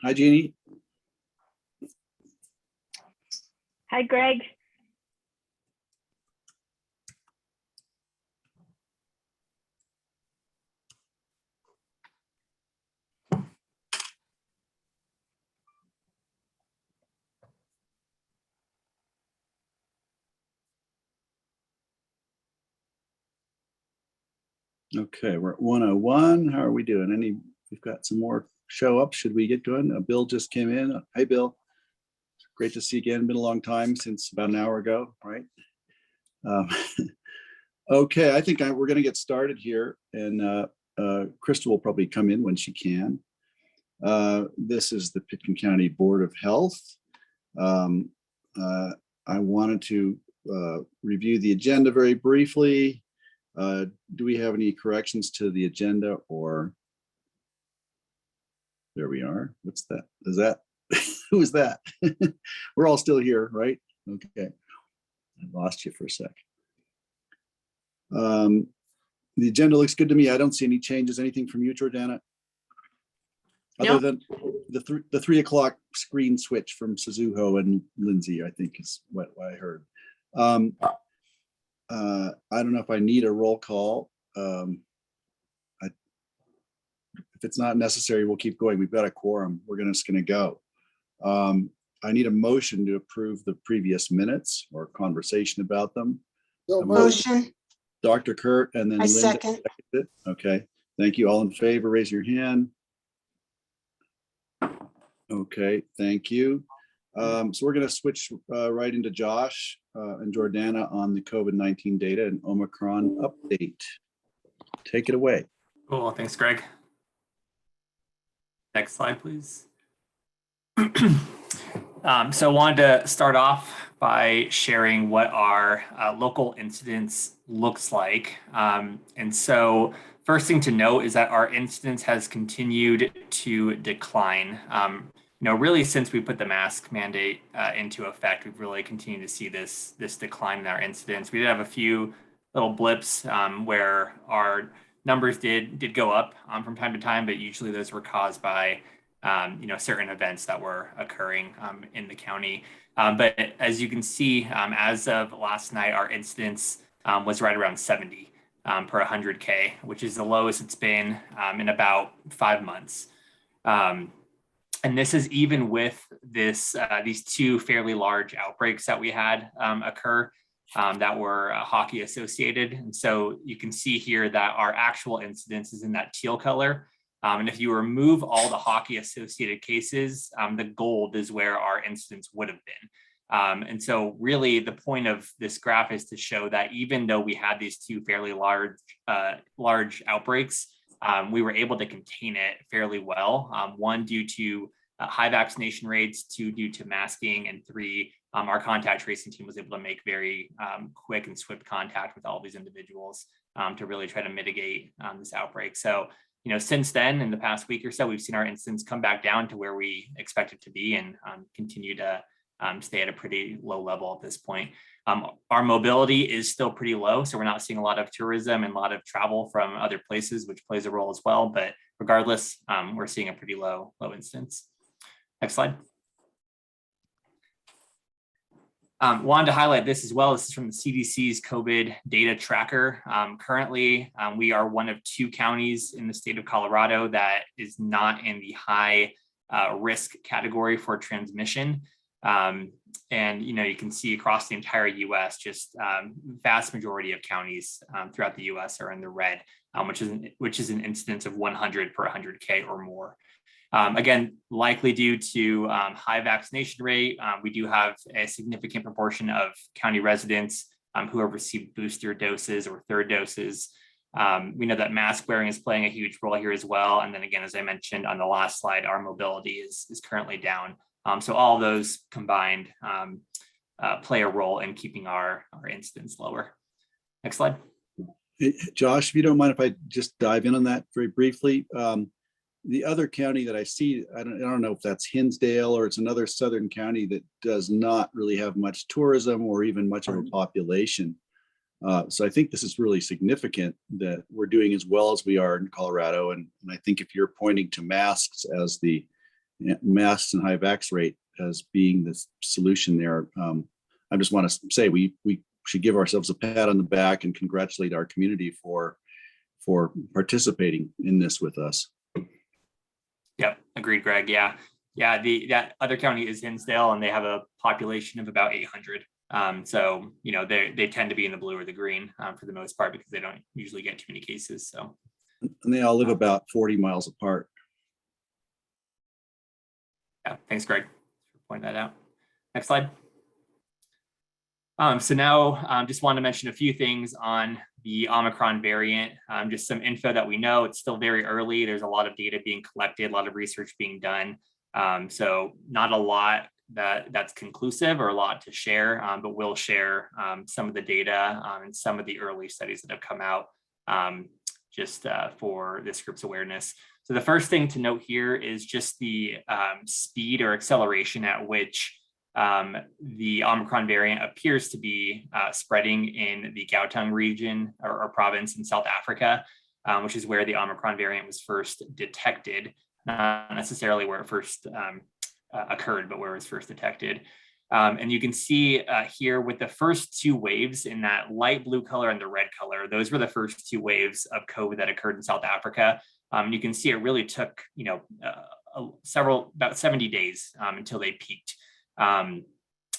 Hi, Jeannie. Hi, Greg. Okay, we're at 101. How are we doing? We've got some more show up. Should we get going? Bill just came in. Hey, Bill. Great to see you again. Been a long time, since about an hour ago, right? Okay, I think we're going to get started here, and Krista will probably come in when she can. This is the Pitkin County Board of Health. I wanted to review the agenda very briefly. Do we have any corrections to the agenda, or there we are? What's that? Is that who is that? We're all still here, right? Okay, I lost you for a sec. The agenda looks good to me. I don't see any changes. Anything from you, Jordana? Other than the 3 o'clock screen switch from Suzuho and Lindsay, I think is what I heard. I don't know if I need a roll call. If it's not necessary, we'll keep going. We've got a quorum. We're just going to go. I need a motion to approve the previous minutes or conversation about them. Motion. Dr. Kurt, and then I Linda. second. It. Okay, thank you. All in favor, raise your hand. Okay, thank you. So we're going to switch right into Josh and Jordana on the COVID-19 data and Omicron update. Take it away. Cool, thanks, Greg. Next slide, please. So I wanted to start off by sharing what our local incidence looks like. And so first thing to note is that our incidence has continued to decline. Really since we put the mask mandate into effect, we've really continued to see this decline in our incidence. We did have a few little blips where our numbers did go up from time to time, but usually those were caused by certain events that were occurring in the county. But as you can see, as of last night, our incidence was right around 70 per 100K, which is the lowest it's been in about 5 months. And this is even with these two fairly large outbreaks that we had occur that were hockey associated. And so you can see here that our actual incidence is in that teal color. And if you remove all the hockey associated cases, the gold is where our incidence would have been. And so really the point of this graph is to show that even though we had these two fairly large outbreaks, we were able to contain it fairly well. One, due to high vaccination rates, 2, due to masking, and 3, our contact tracing team was able to make very quick and swift contact with all these individuals to really try to mitigate this outbreak. So, since then, in the past week or so, we've seen our incidence come back down to where we expect it to be and continue to stay at a pretty low level at this point. Our mobility is still pretty low, so we're not seeing a lot of tourism and a lot of travel from other places, which plays a role as well. But regardless, we're seeing a pretty low incidence. Next slide. Wanted to highlight this as well. This is from the CDC's COVID data tracker. Currently, we are one of 2 counties in the state of Colorado that is not in the high risk category for transmission. And you can see across the entire U.S., just vast majority of counties throughout the U.S. are in the red, which is an incidence of 100 per 100K or more. Again, likely due to high vaccination rate, we do have a significant proportion of county residents who have received booster doses or third doses. We know that mask wearing is playing a huge role here as well. And then again, as I mentioned on the last slide, our mobility is currently down. So all of those combined play a role in keeping our incidence lower. Next slide. Hey, Josh, if you don't mind if I just dive in on that very briefly. The other county that I see, I don't know if that's Hinsdale or it's another southern county that does not really have much tourism or even much of a population. So I think this is really significant that we're doing as well as we are in Colorado. And I think if you're pointing to masks as the masks and high vax rate as being the solution there. I just want to say we should give ourselves a pat on the back and congratulate our community for participating in this with us. Yep, agreed, Greg. Yeah, that other county is Hinsdale, and they have a population of about 800. So they tend to be in the blue or the green for the most part because they don't usually get too many cases. So, and they all live about 40 miles apart. Yeah, thanks, Greg, for pointing that out. Next slide. So now just want to mention a few things on the Omicron variant, just some info that we know. It's still very early. There's a lot of data being collected, a lot of research being done. So not a lot that's conclusive or a lot to share, but we'll share some of the data and some of the early studies that have come out just for this group's awareness. So the first thing to note here is just the speed or acceleration at which the Omicron variant appears to be spreading in the Gauteng region or province in South Africa, which is where the Omicron variant was first detected, not necessarily where it first occurred, but where it was first detected. And you can see here with the first two waves in that light blue color and the red color, those were the first two waves of COVID that occurred in South Africa. You can see it really took, about 70 days until they peaked. And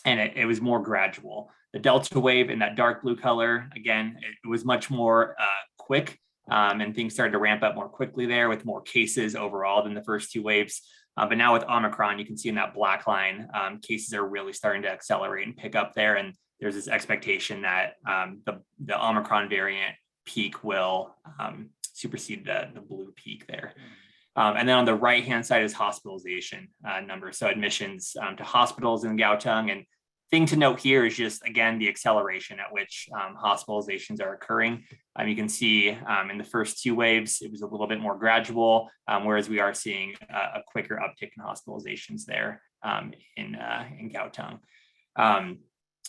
it was more gradual. The Delta wave in that dark blue color, again, it was much more quick, and things started to ramp up more quickly there with more cases overall than the first two waves. But now with Omicron, you can see in that black line, cases are really starting to accelerate and pick up there. And there's this expectation that the Omicron variant peak will supersede the blue peak there. And then on the right-hand side is hospitalization numbers. So admissions to hospitals in Gauteng. And thing to note here is just, again, the acceleration at which hospitalizations are occurring. You can see in the first two waves, it was a little bit more gradual, whereas we are seeing a quicker uptick in hospitalizations there in Gauteng.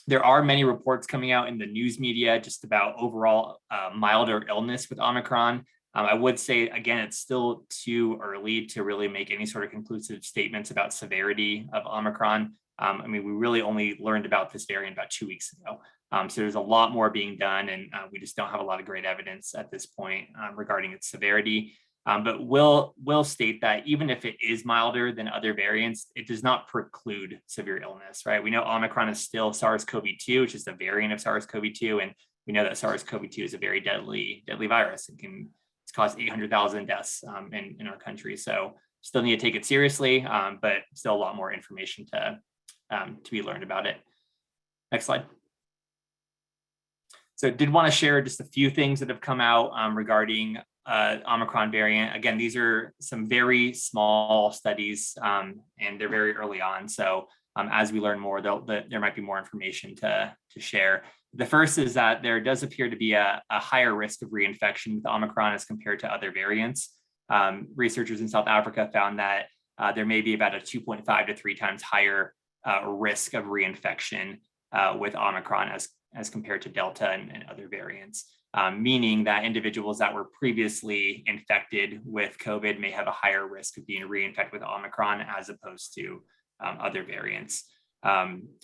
There are many reports coming out in the news media just about overall milder illness with Omicron. I would say, again, it's still too early to really make any sort of conclusive statements about severity of Omicron. We really only learned about this variant about 2 weeks ago. So there's a lot more being done, and we just don't have a lot of great evidence at this point regarding its severity. But we'll state that even if it is milder than other variants, it does not preclude severe illness, right? We know Omicron is still SARS-CoV-2, which is the variant of SARS-CoV-2, and we know that SARS-CoV-2 is a very deadly virus. It's caused 800,000 deaths in our country. So still need to take it seriously, but still a lot more information to be learned about it. Next slide. So did want to share just a few things that have come out regarding Omicron variant. Again, these are some very small studies and they're very early on. So as we learn more, there might be more information to share. The first is that there does appear to be a higher risk of reinfection with Omicron as compared to other variants. Researchers in South Africa found that there may be about a 2.5 to 3 times higher risk of reinfection with Omicron as compared to Delta and other variants, meaning that individuals that were previously infected with COVID may have a higher risk of being reinfected with Omicron as opposed to other variants.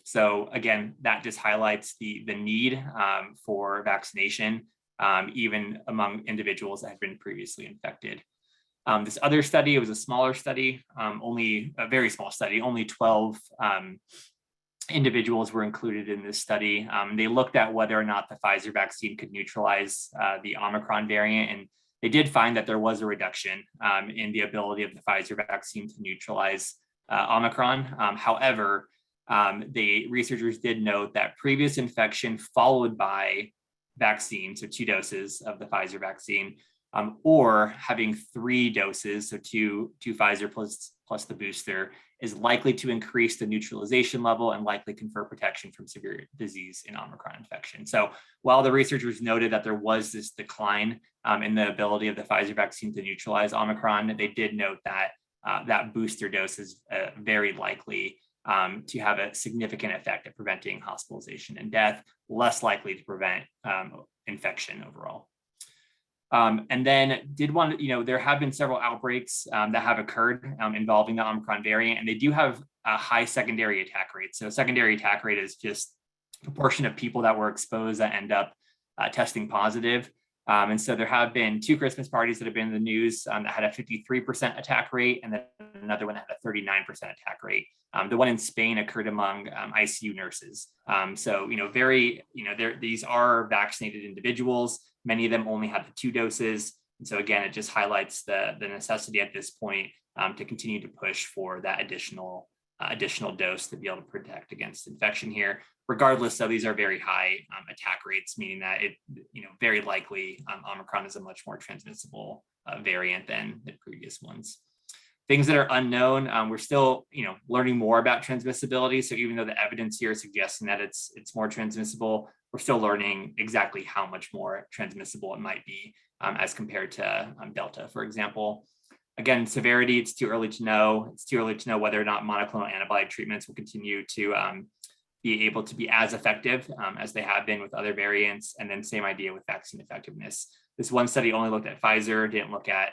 So again, that just highlights the need for vaccination, even among individuals that have been previously infected. This other study, it was a smaller study, only a very small study, only 12 individuals were included in this study. They looked at whether or not the Pfizer vaccine could neutralize the Omicron variant, and they did find that there was a reduction in the ability of the Pfizer vaccine to neutralize Omicron. However, the researchers did note that previous infection followed by vaccine, so 2 doses of the Pfizer vaccine, or having 3 doses, so two Pfizer plus the booster, is likely to increase the neutralization level and likely confer protection from severe disease in Omicron infection. So while the researchers noted that there was this decline in the ability of the Pfizer vaccine to neutralize Omicron, they did note that that booster dose is very likely to have a significant effect at preventing hospitalization and death, less likely to prevent infection overall. And then there have been several outbreaks that have occurred involving the Omicron variant, and they do have a high secondary attack rate. So secondary attack rate is just a proportion of people that were exposed that end up testing positive. And so there have been 2 Christmas parties that have been in the news that had a 53% attack rate, and then another one that had a 39% attack rate. The one in Spain occurred among ICU nurses. These are vaccinated individuals. Many of them only had the 2 doses. And so again, it just highlights the necessity at this point to continue to push for that additional dose to be able to protect against infection here. Regardless, though, these are very high attack rates, meaning that very likely Omicron is a much more transmissible variant than the previous ones. Things that are unknown, we're still learning more about transmissibility. So even though the evidence here is suggesting that it's more transmissible, we're still learning exactly how much more transmissible it might be as compared to Delta, for example. Again, severity, it's too early to know. It's too early to know whether or not monoclonal antibody treatments will continue to be able to be as effective as they have been with other variants. And then same idea with vaccine effectiveness. This one study only looked at Pfizer, didn't look at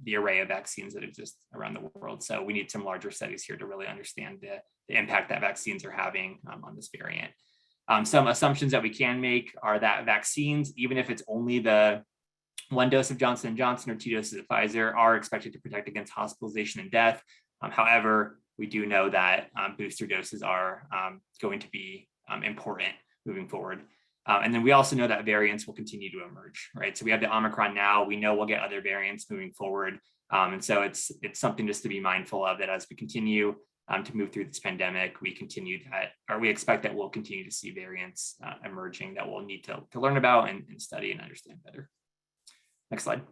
the array of vaccines that exist around the world. So we need some larger studies here to really understand the impact that vaccines are having on this variant. Some assumptions that we can make are that vaccines, even if it's only the 1 dose of Johnson & Johnson or 2 doses of Pfizer, are expected to protect against hospitalization and death. However, we do know that booster doses are going to be important moving forward. And then we also know that variants will continue to emerge, right? So we have the Omicron now. We know we'll get other variants moving forward. And so it's something just to be mindful of, that as we continue to move through this pandemic, we expect that we'll continue to see variants emerging that we'll need to learn about and study and understand better. Next slide.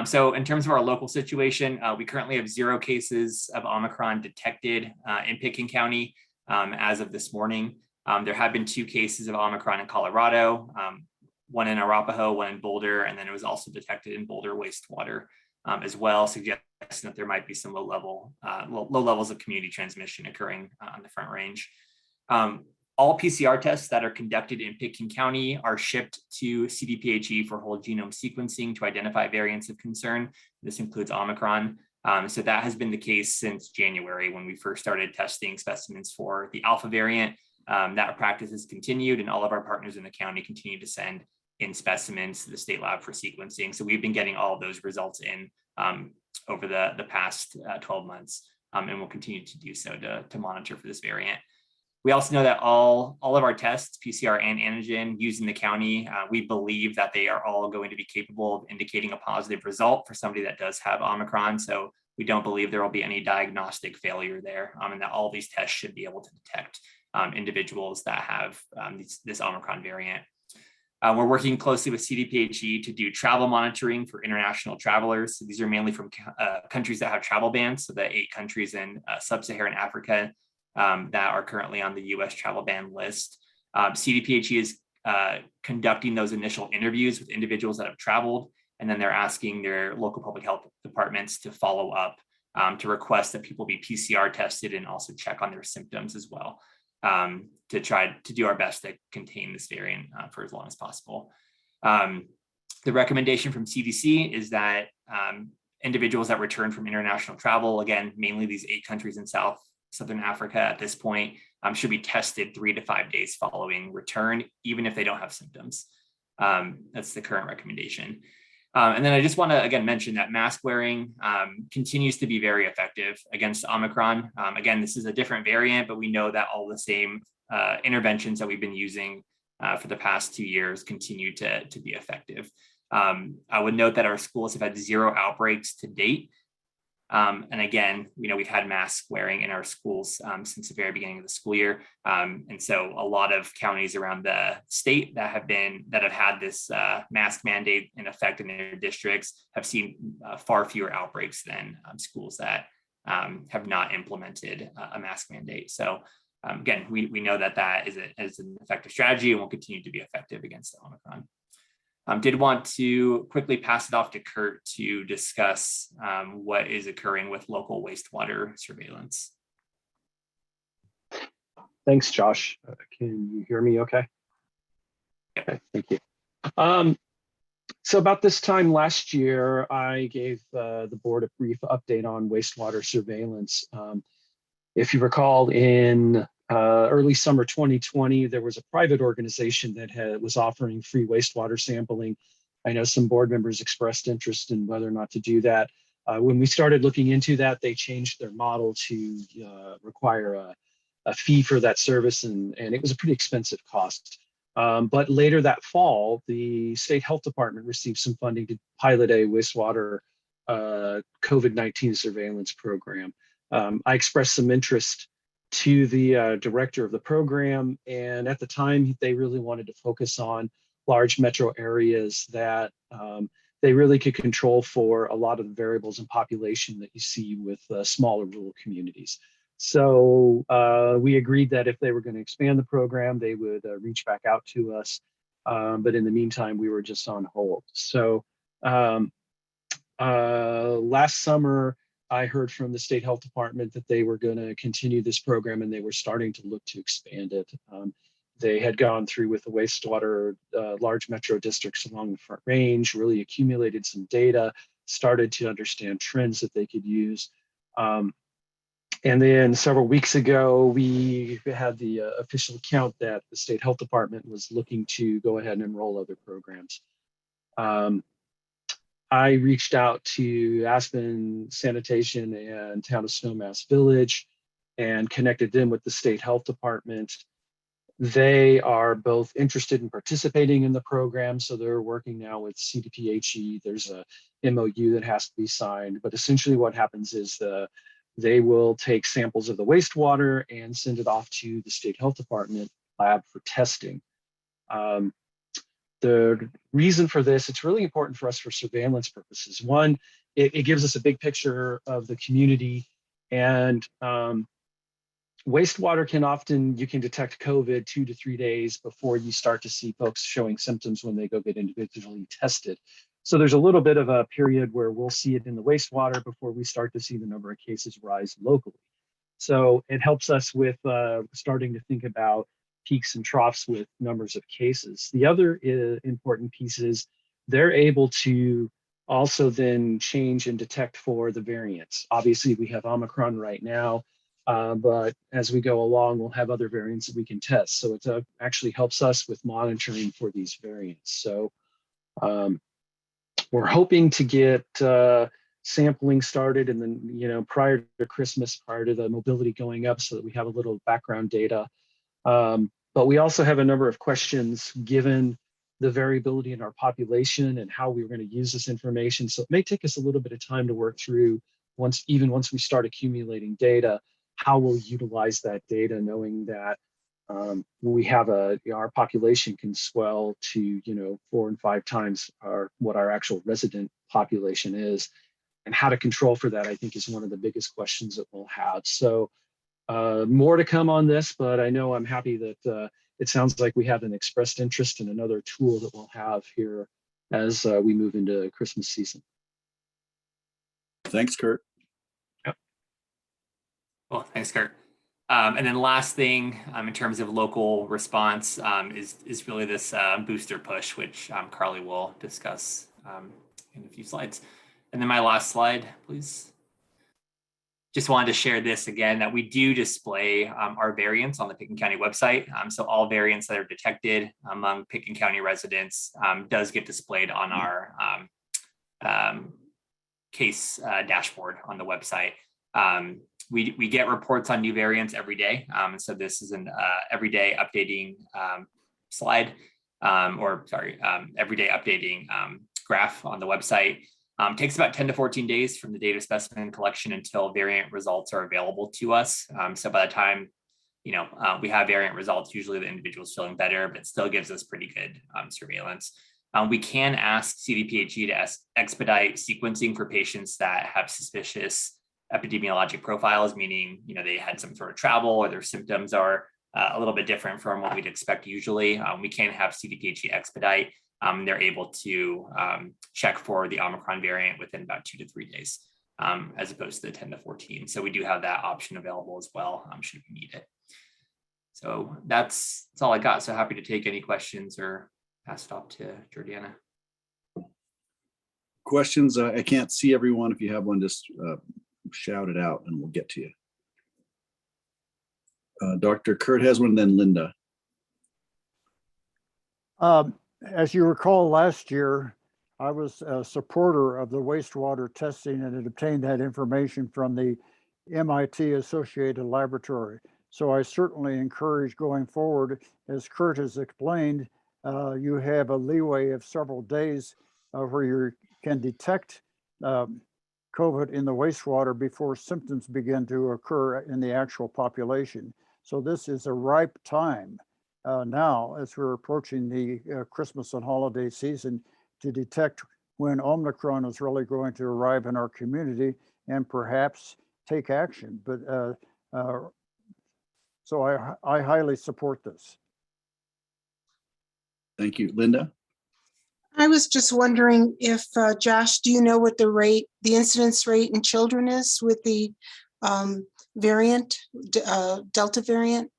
So in terms of our local situation, we currently have 0 cases of Omicron detected in Pitkin County as of this morning. There have been 2 cases of Omicron in Colorado, one in Arapahoe, one in Boulder, and then it was also detected in Boulder wastewater as well, suggesting that there might be some low levels of community transmission occurring on the Front Range. All PCR tests that are conducted in Pitkin County are shipped to CDPHE for whole genome sequencing to identify variants of concern. This includes Omicron. So that has been the case since January, when we first started testing specimens for the Alpha variant. That practice has continued, and all of our partners in the county continue to send in specimens to the state lab for sequencing. So we've been getting all of those results in over the past 12 months, and we'll continue to do so to monitor for this variant. We also know that all of our tests, PCR and antigen, used in the county, we believe that they are all going to be capable of indicating a positive result for somebody that does have Omicron. So we don't believe there will be any diagnostic failure there, and that all these tests should be able to detect individuals that have this Omicron variant. We're working closely with CDPHE to do travel monitoring for international travelers. So these are mainly from countries that have travel bans. So the 8 countries in sub-Saharan Africa that are currently on the US travel ban list. CDPHE is conducting those initial interviews with individuals that have traveled, and then they're asking their local public health departments to follow up to request that people be PCR tested and also check on their symptoms as well, to try to do our best to contain this variant for as long as possible. The recommendation from CDC is that individuals that return from international travel, again, mainly these 8 countries in Southern Africa at this point, should be tested 3 to 5 days following return, even if they don't have symptoms. That's the current recommendation. And then I just want to, again, mention that mask wearing continues to be very effective against Omicron. Again, this is a different variant, but we know that all the same interventions that we've been using for the past 2 years continue to be effective. I would note that our schools have had 0 outbreaks to date. And again, we've had mask wearing in our schools since the very beginning of the school year. And so a lot of counties around the state that have had this mask mandate in effect in their districts have seen far fewer outbreaks than schools that have not implemented a mask mandate. So again, we know that is an effective strategy and will continue to be effective against Omicron. Did want to quickly pass it off to Kurt to discuss what is occurring with local wastewater surveillance. Thanks, Josh. Can you hear me okay? Yep. Okay, thank you. So about this time last year, I gave the board a brief update on wastewater surveillance. If you recall, in early summer 2020, there was a private organization that was offering free wastewater sampling. I know some board members expressed interest in whether or not to do that. When we started looking into that, they changed their model to require a fee for that service, and it was a pretty expensive cost. But later that fall, the state health department received some funding to pilot a wastewater COVID-19 surveillance program. I expressed some interest to the director of the program, and at the time, they really wanted to focus on large metro areas that they really could control for a lot of the variables in population that you see with smaller rural communities. So we agreed that if they were going to expand the program, they would reach back out to us. But in the meantime, we were just on hold. So last summer, I heard from the state health department that they were going to continue this program and they were starting to look to expand it. They had gone through with the wastewater large metro districts along the Front Range, really accumulated some data, started to understand trends that they could use. And then several weeks ago, we had the official account that the state health department was looking to go ahead and enroll other programs. I reached out to Aspen Sanitation and Town of Snowmass Village and connected them with the state health department. They are both interested in participating in the program, so they're working now with CDPHE. There's a MOU that has to be signed, but essentially what happens is they will take samples of the wastewater and send it off to the state health department lab for testing. The reason for this, it's really important for us for surveillance purposes. One, it gives us a big picture of the community, and wastewater can often, you can detect COVID 2 to 3 days before you start to see folks showing symptoms when they go get individually tested. So there's a little bit of a period where we'll see it in the wastewater before we start to see the number of cases rise locally. So it helps us with starting to think about peaks and troughs with numbers of cases. The other important piece is they're able to also then change and detect for the variants. Obviously, we have Omicron right now, but as we go along, we'll have other variants that we can test. So it actually helps us with monitoring for these variants. So we're hoping to get sampling started and then, prior to Christmas, prior to the mobility going up, so that we have a little background data. But we also have a number of questions given the variability in our population and how we were going to use this information. So it may take us a little bit of time to work through once we start accumulating data, how we'll utilize that data, knowing that we have our population can swell to 4 and 5 times what our actual resident population is, and how to control for that, I think, is one of the biggest questions that we'll have. So more to come on this, but I know I'm happy that it sounds like we have an expressed interest in another tool that we'll have here as we move into Christmas season. Thanks, Kurt. Yep. Well, thanks, Kurt. And then last thing in terms of local response is really this booster push, which Carly will discuss in a few slides. And then my last slide, please. Just wanted to share this again, that we do display our variants on the Pickens County website. So all variants that are detected among Pickens County residents does get displayed on our case dashboard on the website. We get reports on new variants every day. So this is an everyday updating slide, everyday updating graph on the website. Takes about 10 to 14 days from the data specimen collection until variant results are available to us. So by the time we have variant results, usually the individual's feeling better, but it still gives us pretty good surveillance. We can ask CDPHE to expedite sequencing for patients that have suspicious epidemiologic profiles, meaning they had some sort of travel or their symptoms are a little bit different from what we'd expect usually. We can have CDPHE expedite. They're able to check for the Omicron variant within about 2 to 3 days, as opposed to the 10 to 14. So we do have that option available as well, should we need it. So that's all I got. So happy to take any questions or pass it off to Jordana. questions? I can't see everyone. If you have one, just shout it out and we'll get to you. Dr. Kurt has one, then Linda. As you recall, last year, I was a supporter of the wastewater testing and had obtained that information from the MIT Associated Laboratory. So I certainly encourage going forward. As Kurt has explained, you have a leeway of several days where you can detect COVID in the wastewater before symptoms begin to occur in the actual population. So this is a ripe time now, as we're approaching the Christmas and holiday season, to detect when Omicron is really going to arrive in our community and perhaps take action. But so I highly support this. Thank you. Linda? I was just wondering if, Josh, do you know what the incidence rate in children is with the variant, Delta variant?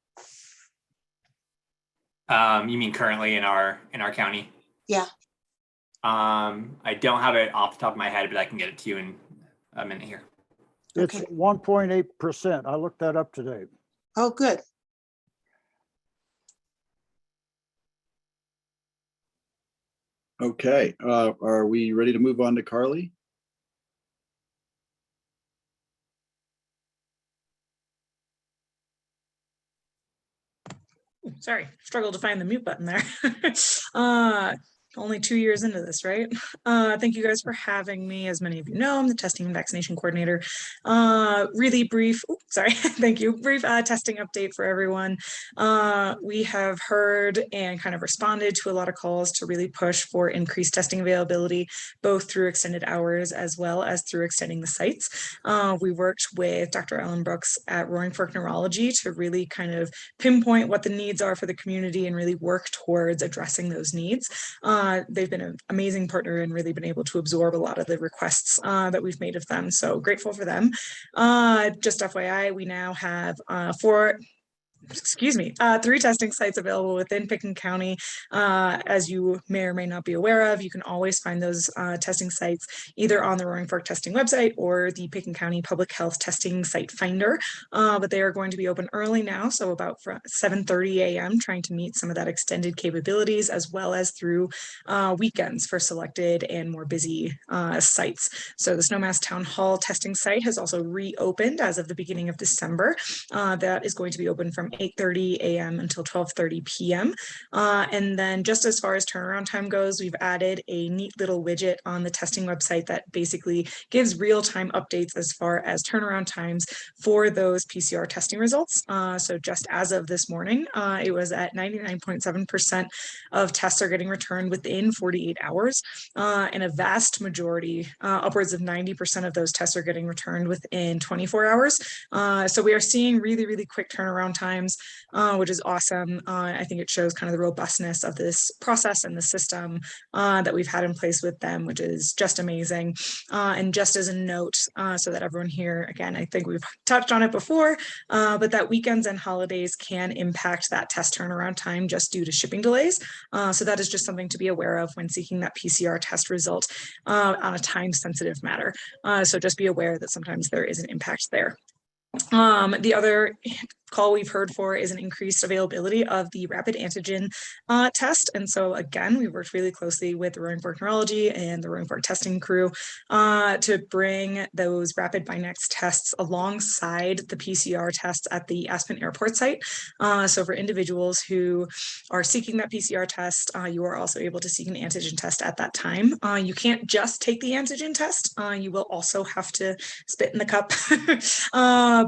You mean currently in our county? Yeah. I don't have it off the top of my head, but I can get it to you in a minute here. It's Okay. 1.8%. I looked that up today. Oh, good. Okay. Are we ready to move on to Carly? Sorry, struggled to find the mute button there. Only 2 years into this, right? Thank you guys for having me. As many of you know, I'm the testing and vaccination coordinator. Really brief, thank you. Brief testing update for everyone. We have heard and kind of responded to a lot of calls to really push for increased testing availability, both through extended hours as well as through extending the sites. We worked with Dr. Ellen Brooks at Roaring Fork Neurology to really kind of pinpoint what the needs are for the community and really work towards addressing those needs. They've been an amazing partner and really been able to absorb a lot of the requests that we've made of them. So grateful for them. Just FYI, we now have 3 testing sites available within Pickens County. As you may or may not be aware of, you can always find those testing sites either on the Roaring Fork Testing website or the Pickens County Public Health Testing Site Finder. But they are going to be open early now, so about 7:30 a.m., trying to meet some of that extended capabilities, as well as through weekends for selected and more busy sites. So the Snowmass Town Hall testing site has also reopened as of the beginning of December. That is going to be open from 8:30 a.m. until 12:30 p.m. And then just as far as turnaround time goes, we've added a neat little widget on the testing website that basically gives real-time updates as far as turnaround times for those PCR testing results. So just as of this morning, it was at 99.7% of tests are getting returned within 48 hours. And a vast majority, upwards of 90% of those tests are getting returned within 24 hours. So we are seeing really, really quick turnaround times, which is awesome. I think it shows kind of the robustness of this process and the system that we've had in place with them, which is just amazing. And just as a note, so that everyone here, again, I think we've touched on it before, but that weekends and holidays can impact that test turnaround time just due to shipping delays. So that is just something to be aware of when seeking that PCR test result on a time-sensitive matter. So just be aware that sometimes there is an impact there. The other call we've heard for is an increased availability of the rapid antigen test. And so again, we worked really closely with the Roaring Fork Neurology and the Roaring Fork testing crew to bring those rapid Binax tests alongside the PCR tests at the Aspen Airport site. So for individuals who are seeking that PCR test, you are also able to seek an antigen test at that time. You can't just take the antigen test. You will also have to spit in the cup.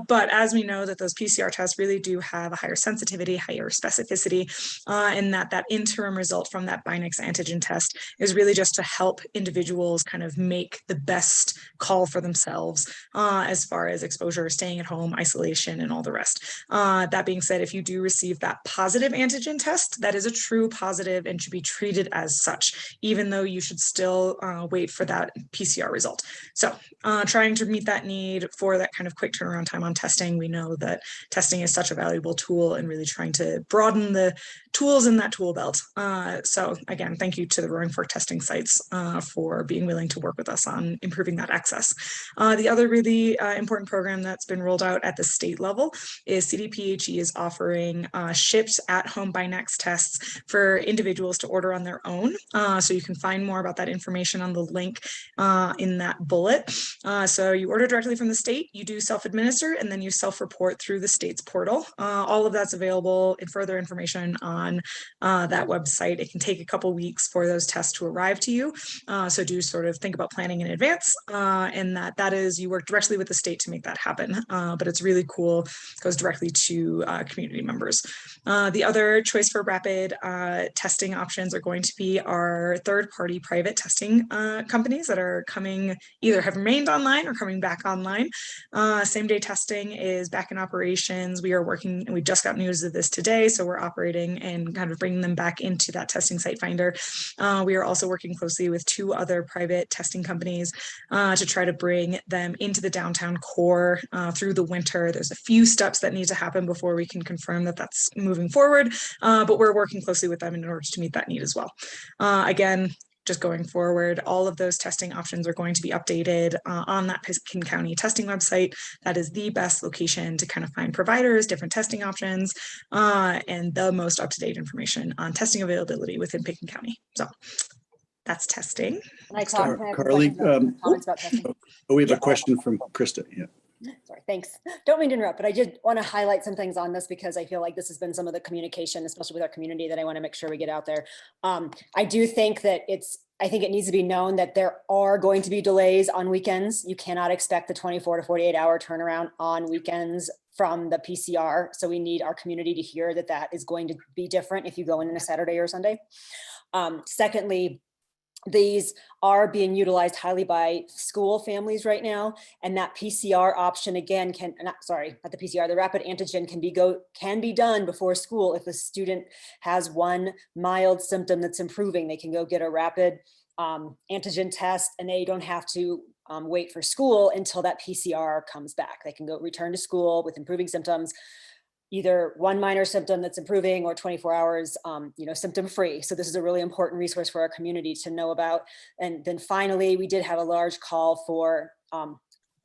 But as we know that those PCR tests really do have a higher sensitivity, higher specificity, and that interim result from that Binax antigen test is really just to help individuals kind of make the best call for themselves as far as exposure, staying at home, isolation, and all the rest. That being said, if you do receive that positive antigen test, that is a true positive and should be treated as such, even though you should still wait for that PCR result. So trying to meet that need for that kind of quick turnaround time on testing. We know that testing is such a valuable tool, and really trying to broaden the tools in that tool belt. So again, thank you to the Roaring Fork testing sites for being willing to work with us on improving that access. The other really important program that's been rolled out at the state level is CDPHE is offering shipped at-home Binax tests for individuals to order on their own. So you can find more about that information on the link in that bullet. So you order directly from the state, you do self-administer, and then you self-report through the state's portal. All of that's available in further information on that website. It can take a couple weeks for those tests to arrive to you. So do sort of think about planning in advance, and that is, you work directly with the state to make that happen. But it's really cool, goes directly to community members. The other choice for rapid testing options are going to be our third-party private testing companies that are coming, either have remained online or coming back online. Same-day testing is back in operations. We are working, and we just got news of this today, so we're operating and kind of bringing them back into that testing site finder. We are also working closely with 2 other private testing companies to try to bring them into the downtown core through the winter. There's a few steps that need to happen before we can confirm that that's moving forward, but we're working closely with them in order to meet that need as well. Again, just going forward, all of those testing options are going to be updated on that Pitkin County testing website. That is the best location to kind of find providers, different testing options, and the most up-to-date information on testing availability within Pitkin County. So that's testing. Carly, comments about testing. we have a question from Krista. Yeah. Sorry, thanks. Don't mean to interrupt, but I did want to highlight some things on this because I feel like this has been some of the communication, especially with our community, that I want to make sure we get out there. I do think that I think it needs to be known that there are going to be delays on weekends. You cannot expect the 24 to 48 hour turnaround on weekends from the PCR. So we need our community to hear that that is going to be different if you go in a Saturday or Sunday. Secondly, these are being utilized highly by school families right now, and that PCR option again not the PCR, the rapid antigen can be done before school. If a student has one mild symptom that's improving, they can go get a rapid antigen test, and they don't have to wait for school until that PCR comes back. They can go return to school with improving symptoms, either one minor symptom that's improving or 24 hours, symptom free. So this is a really important resource for our community to know about. And then finally, we did have a large call for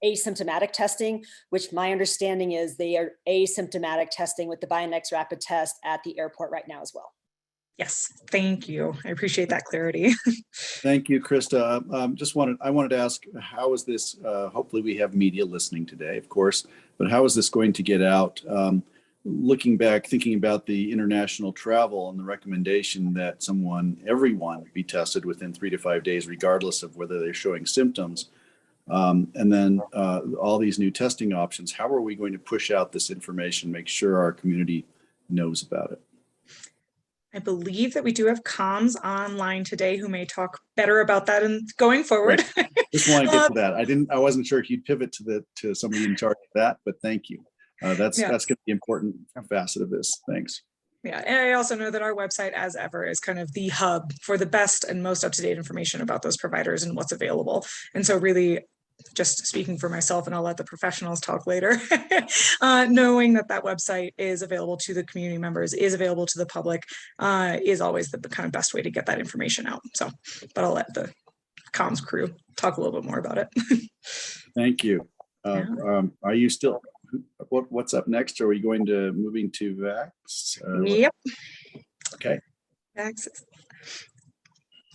asymptomatic testing, which my understanding is they are asymptomatic testing with the Binax rapid test at the airport right now as well. Yes, thank you. I appreciate that clarity. Thank you, Krista. I wanted to ask, how is this, hopefully we have media listening today, of course, but how is this going to get out? Looking back, thinking about the international travel and the recommendation that everyone be tested within 3 to 5 days, regardless of whether they're showing symptoms. And then all these new testing options, how are we going to push out this information, make sure our community knows about it? I believe that we do have comms online today who may talk better about that and going forward. Right. Just want to get to that. I wasn't sure if you'd pivot to somebody in charge of that, but thank you. That's going to be an important facet of this. Thanks. Yeah, and I also know that our website, as ever, is kind of the hub for the best and most up-to-date information about those providers and what's available. And so really, just speaking for myself, and I'll let the professionals talk later, knowing that website is available to the community members, is available to the public, is always the kind of best way to get that information out. So, but I'll let the comms crew talk a little bit more about it. Thank you. Are you still... What's up next? Are we moving to Vax? Yep. Okay. Vax.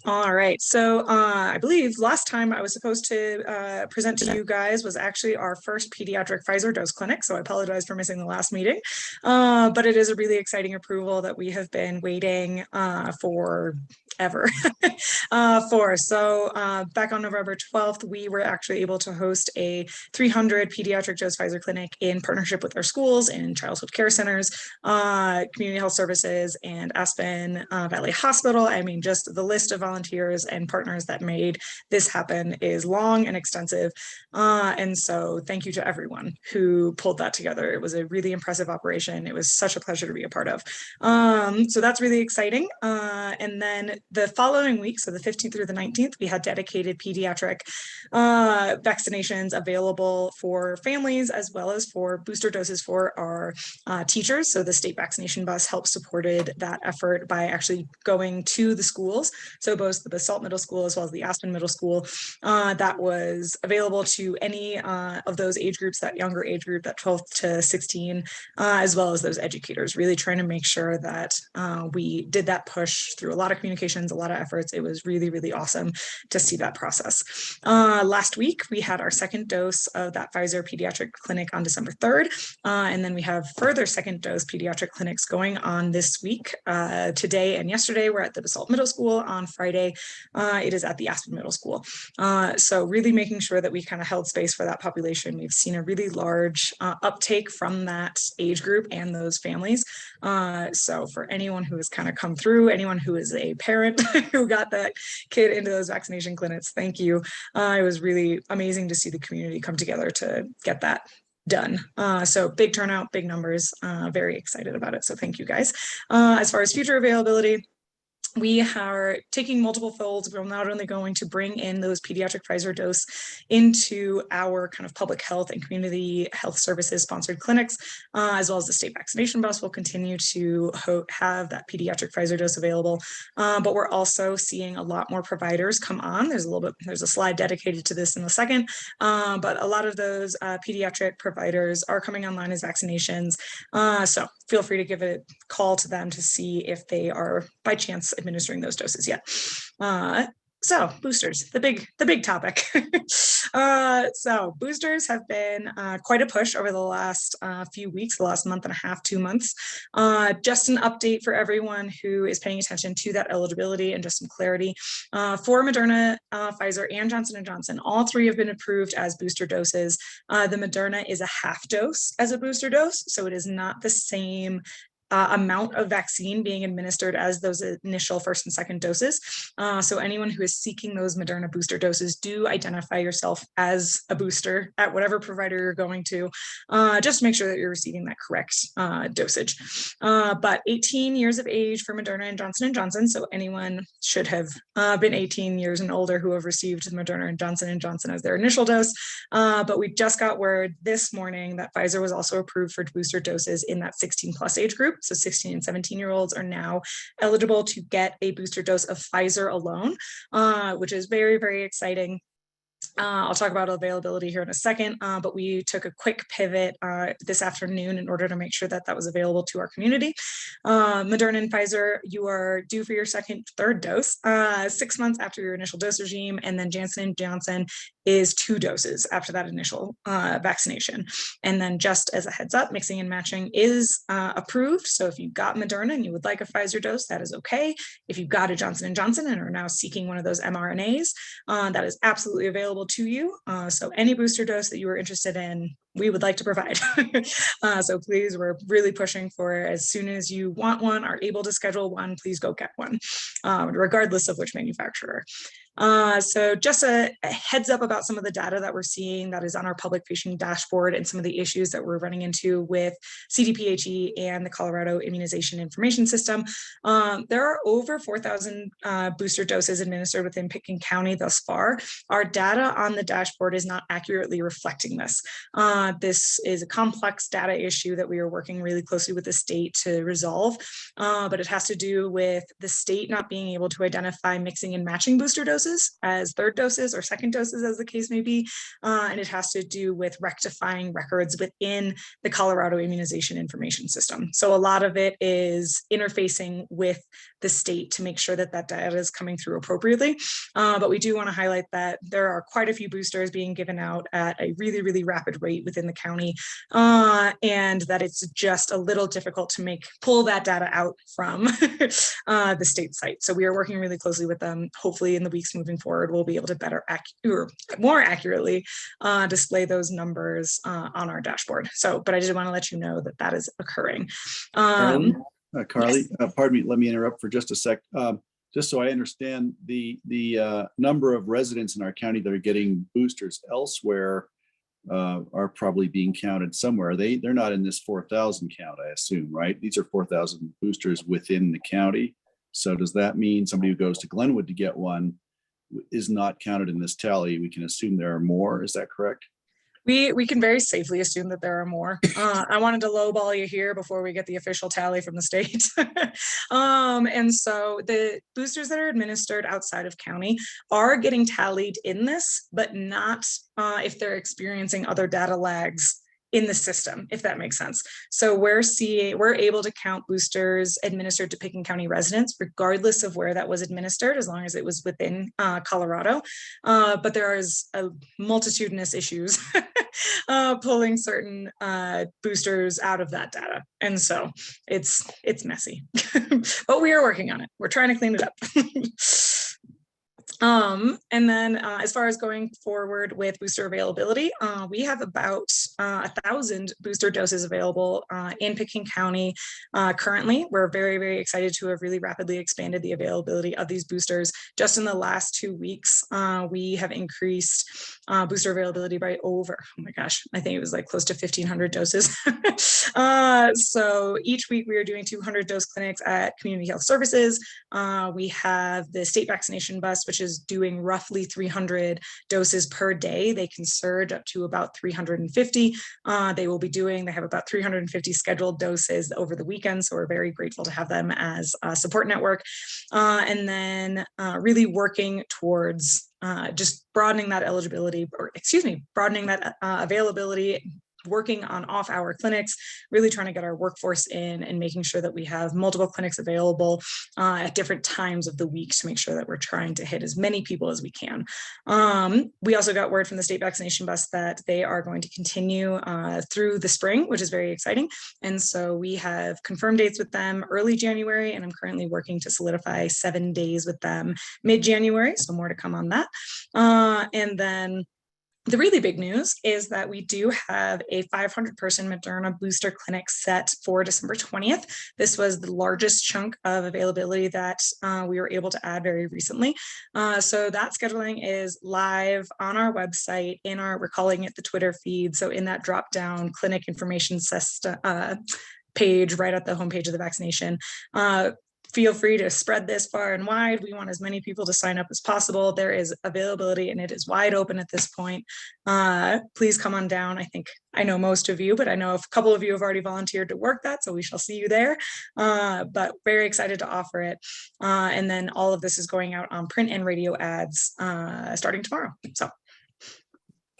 All right. So I believe last time I was supposed to present to you guys was actually our first pediatric Pfizer dose clinic. So I apologize for missing the last meeting. But it is a really exciting approval that we have been waiting for ever for. So back on November 12th, we were actually able to host a 300 pediatric dose Pfizer clinic in partnership with our schools and childhood care centers, community health services, and Aspen Valley Hospital. I mean, just the list of volunteers and partners that made this happen is long and extensive. And so thank you to everyone who pulled that together. It was a really impressive operation. It was such a pleasure to be a part of. So that's really exciting. And then the following week, so the 15th through the 19th, we had dedicated pediatric vaccinations available for families as well as for booster doses for our teachers. So the state vaccination bus helped supported that effort by actually going to the schools. So both the Basalt Middle School as well as the Aspen Middle School, that was available to any of those age groups, that younger age group, that 12 to 16, as well as those educators, really trying to make sure that we did that push through a lot of communications, a lot of efforts. It was really, really awesome to see that process. Last week, we had our second dose of that Pfizer pediatric clinic on December 3rd. And then we have further second dose pediatric clinics going on this week. Today and yesterday, we're at the Basalt Middle School. On Friday, it is at the Aspen Middle School. So really making sure that we kind of held space for that population. We've seen a really large uptake from that age group and those families. So for anyone who has kind of come through, anyone who is a parent who got that kid into those vaccination clinics, thank you. It was really amazing to see the community come together to get that done. So big turnout, big numbers, very excited about it. So thank you guys. As far as future availability, we are taking multiple folds. We're not only going to bring in those pediatric Pfizer dose into our kind of public health and community health services sponsored clinics, as well as the state vaccination bus will continue to have that pediatric Pfizer dose available. But we're also seeing a lot more providers come on. There's a slide dedicated to this in a second, but a lot of those pediatric providers are coming online as vaccinations. So feel free to give a call to them to see if they are by chance administering those doses yet. So boosters, the big topic. So boosters have been quite a push over the last few weeks, the last month and a half, 2 months. Just an update for everyone who is paying attention to that eligibility and just some clarity. For Moderna, Pfizer, and Johnson & Johnson, all three have been approved as booster doses. The Moderna is a half dose as a booster dose, so it is not the same amount of vaccine being administered as those initial first and second doses. So anyone who is seeking those Moderna booster doses, do identify yourself as a booster at whatever provider you're going to, just make sure that you're receiving that correct dosage. But 18 years of age for Moderna and Johnson & Johnson, so anyone should have been 18 years and older who have received Moderna and Johnson & Johnson as their initial dose. But we just got word this morning that Pfizer was also approved for booster doses in that 16 plus age group. So 16 and 17-year-olds are now eligible to get a booster dose of Pfizer alone, which is very, very exciting. I'll talk about availability here in a second, but we took a quick pivot this afternoon in order to make sure that that was available to our community. Moderna and Pfizer, you are due for your third dose 6 months after your initial dose regime, and then Johnson & Johnson is 2 doses after that initial vaccination. And then just as a heads up, mixing and matching is approved. So if you got Moderna and you would like a Pfizer dose, that is okay. If you got a Johnson & Johnson and are now seeking one of those mRNAs, that is absolutely available to you. So any booster dose that you are interested in, we would like to provide. So please, we're really pushing for, as soon as you want one, are able to schedule one, please go get one, regardless of which manufacturer. So just a heads up about some of the data that we're seeing that is on our public facing dashboard and some of the issues that we're running into with CDPHE and the Colorado Immunization Information System. There are over 4,000 booster doses administered within Pitkin County thus far. Our data on the dashboard is not accurately reflecting this. This is a complex data issue that we are working really closely with the state to resolve, but it has to do with the state not being able to identify mixing and matching booster doses as third doses or second doses, as the case may be, and it has to do with rectifying records within the Colorado Immunization Information System. So a lot of it is interfacing with the state to make sure that that data is coming through appropriately. But we do want to highlight that there are quite a few boosters being given out at a really, really rapid rate within the county, and that it's just a little difficult to pull that data out from the state site. So we are working really closely with them. Hopefully in the weeks moving forward, we'll be able to more accurately display those numbers on our dashboard. So, but I did want to let you know that that is occurring. Carly, yes. Pardon me, let me interrupt for just a sec. Just so I understand, the number of residents in our county that are getting boosters elsewhere are probably being counted somewhere. They're not in this 4,000 count, I assume, right? These are 4,000 boosters within the county. So does that mean somebody who goes to Glenwood to get one is not counted in this tally? We can assume there are more. Is that correct? We can very safely assume that there are more. I wanted to lowball you here before we get the official tally from the state. And so the boosters that are administered outside of county are getting tallied in this, but not if they're experiencing other data lags in the system, if that makes sense. So we're able to count boosters administered to Pickens County residents, regardless of where that was administered, as long as it was within Colorado. But there is a multitudinous issues pulling certain boosters out of that data. And so it's messy, but we are working on it. We're trying to clean it up. And then as far as going forward with booster availability, we have about 1,000 booster doses available in Pickens County currently. We're very, very excited to have really rapidly expanded the availability of these boosters. Just in the last 2 weeks, we have increased booster availability by over, oh my gosh, I think it was like close to 1,500 doses. So each week we are doing 200 dose clinics at Community Health Services. We have the state vaccination bus, which is doing roughly 300 doses per day. They can surge up to about 350. They have about 350 scheduled doses over the weekend. So we're very grateful to have them as a support network. And then really working towards just broadening that availability, working on off-hour clinics, really trying to get our workforce in and making sure that we have multiple clinics available at different times of the week to make sure that we're trying to hit as many people as we can. We also got word from the state vaccination bus that they are going to continue through the spring, which is very exciting. And so we have confirmed dates with them early January, and I'm currently working to solidify 7 days with them mid-January. So more to come on that. And then the really big news is that we do have a 500-person Moderna booster clinic set for December 20th. This was the largest chunk of availability that we were able to add very recently. So that scheduling is live on our website, we're calling it the Twitter feed. So in that drop-down clinic information system page right at the homepage of the vaccination. Feel free to spread this far and wide. We want as many people to sign up as possible. There is availability and it is wide open at this point. Please come on down. I know most of you, but I know a couple of you have already volunteered to work that, so we shall see you there. But very excited to offer it. And then all of this is going out on print and radio ads starting tomorrow. So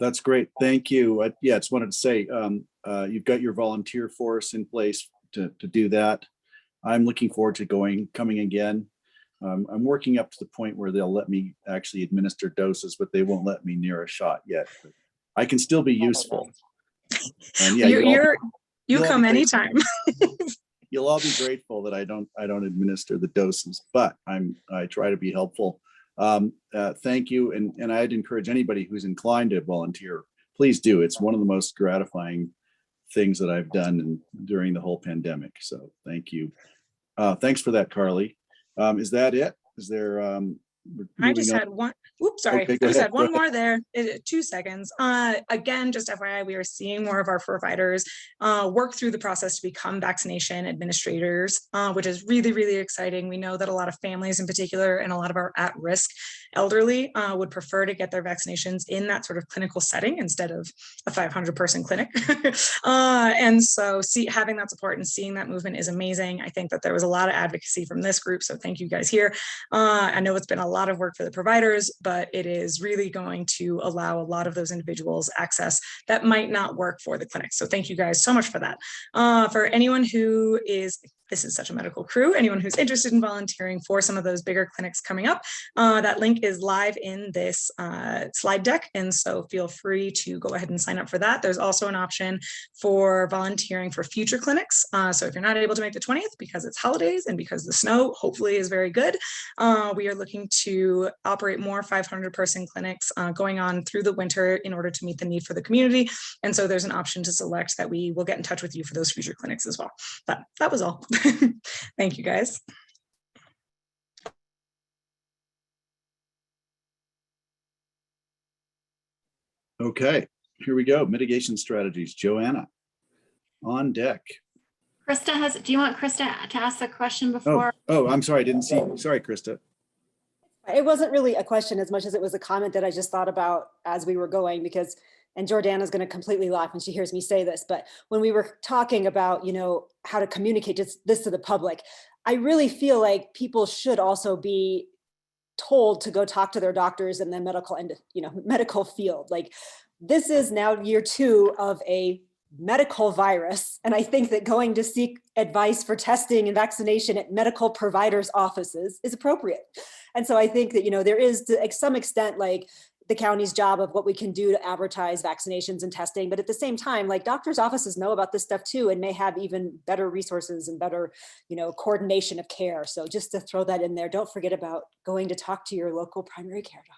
that's great. Thank you. I just wanted to say, you've got your volunteer force in place to do that. I'm looking forward to coming again. I'm working up to the point where they'll let me actually administer doses, but they won't let me near a shot yet. But I can still be useful. And yeah, you come anytime. You'll all be grateful that I don't administer the doses, but I try to be helpful. Thank you, and I'd encourage anybody who's inclined to volunteer, please do. It's one of the most gratifying things that I've done during the whole pandemic. So thank you. Thanks for that, Carly. Is that it? Is there I just had one. Oops, sorry. Okay, I just had one more there. 2 seconds. Again, just FYI, we are seeing more of our providers work through the process to become vaccination administrators, which is really, really exciting. We know that a lot of families in particular and a lot of our at-risk elderly would prefer to get their vaccinations in that sort of clinical setting instead of a 500-person clinic. And so having that support and seeing that movement is amazing. I think that there was a lot of advocacy from this group, so thank you guys here. I know it's been a lot of work for the providers, but it is really going to allow a lot of those individuals access that might not work for the clinic. So thank you guys so much for that. For anyone who this is such a medical crew, anyone who's interested in volunteering for some of those bigger clinics coming up, that link is live in this slide deck. And so feel free to go ahead and sign up for that. There's also an option for volunteering for future clinics. So if you're not able to make the 20th because it's holidays and because the snow hopefully is very good, we are looking to operate more 500-person clinics going on through the winter in order to meet the need for the community. And so there's an option to select that we will get in touch with you for those future clinics as well. But that was all. Thank you, guys. Okay, here we go. Mitigation strategies. Joanna, on deck. Do you want Krista to ask the question Oh, before? I'm sorry. I didn't see. Sorry, Krista. It wasn't really a question as much as it was a comment that I just thought about as we were going, because, and Jordana's going to completely laugh when she hears me say this, but when we were talking about, how to communicate this to the public, I really feel like people should also be told to go talk to their doctors in the medical field. Like, this is now year 2 of a medical virus. And I think that going to seek advice for testing and vaccination at medical providers' offices is appropriate. And so I think that, there is to some extent, like, the county's job of what we can do to advertise vaccinations and testing. But at the same time, like, doctors' offices know about this stuff too, and may have even better resources and better, coordination of care. So just to throw that in there, don't forget about going to talk to your local primary care doctor.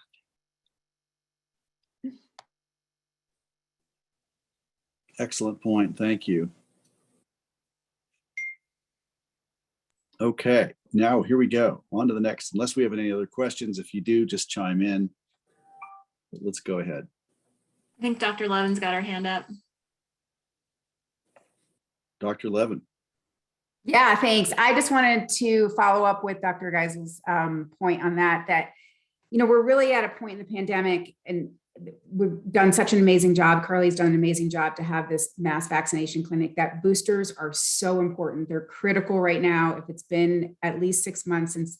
Excellent point. Thank you. Okay, now here we go. On to the next. Unless we have any other questions, if you do, just chime in. But let's go ahead. I think Dr. Levin's got her hand up. Dr. Levin. Yeah, thanks. I just wanted to follow up with Dr. Geisel's point on that, we're really at a point in the pandemic, and we've done such an amazing job. Carly's done an amazing job to have this mass vaccination clinic, that boosters are so important. They're critical right now. If it's been at least 6 months since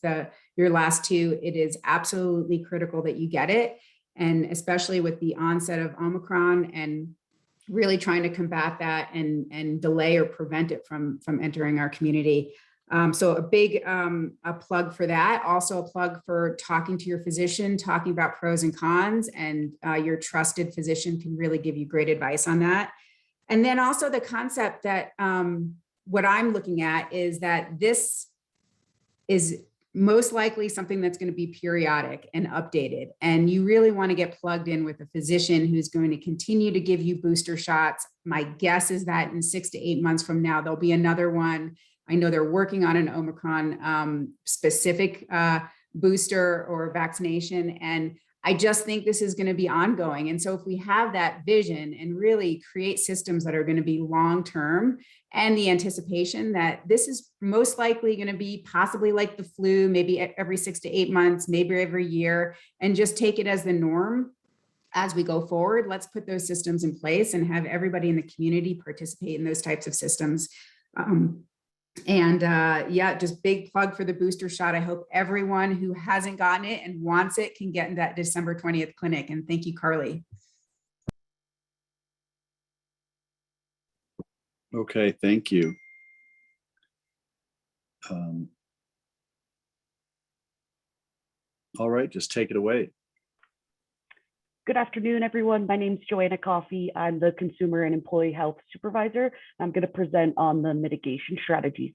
your last 2, it is absolutely critical that you get it. And especially with the onset of Omicron and really trying to combat that and delay or prevent it from entering our community. So a big a plug for that. Also a plug for talking to your physician, talking about pros and cons, and your trusted physician can really give you great advice on that. And then also the concept that what I'm looking at is that this is most likely something that's going to be periodic and updated. And you really want to get plugged in with a physician who's going to continue to give you booster shots. My guess is that in 6 to 8 months from now, there'll be another one. I know they're working on an Omicron specific booster or vaccination. And I just think this is going to be ongoing. And so if we have that vision and really create systems that are going to be long-term, and the anticipation that this is most likely going to be possibly like the flu, maybe every 6 to 8 months, maybe every year, and just take it as the norm as we go forward, let's put those systems in place and have everybody in the community participate in those types of systems. Yeah, just big plug for the booster shot. I hope everyone who hasn't gotten it and wants it can get in that December 20th clinic. And thank you, Carly. Okay, thank you. All right, just take it away. Good afternoon, everyone. My name is Joanna Coffey. I'm the Consumer and Employee Health Supervisor. I'm going to present on the mitigation strategies.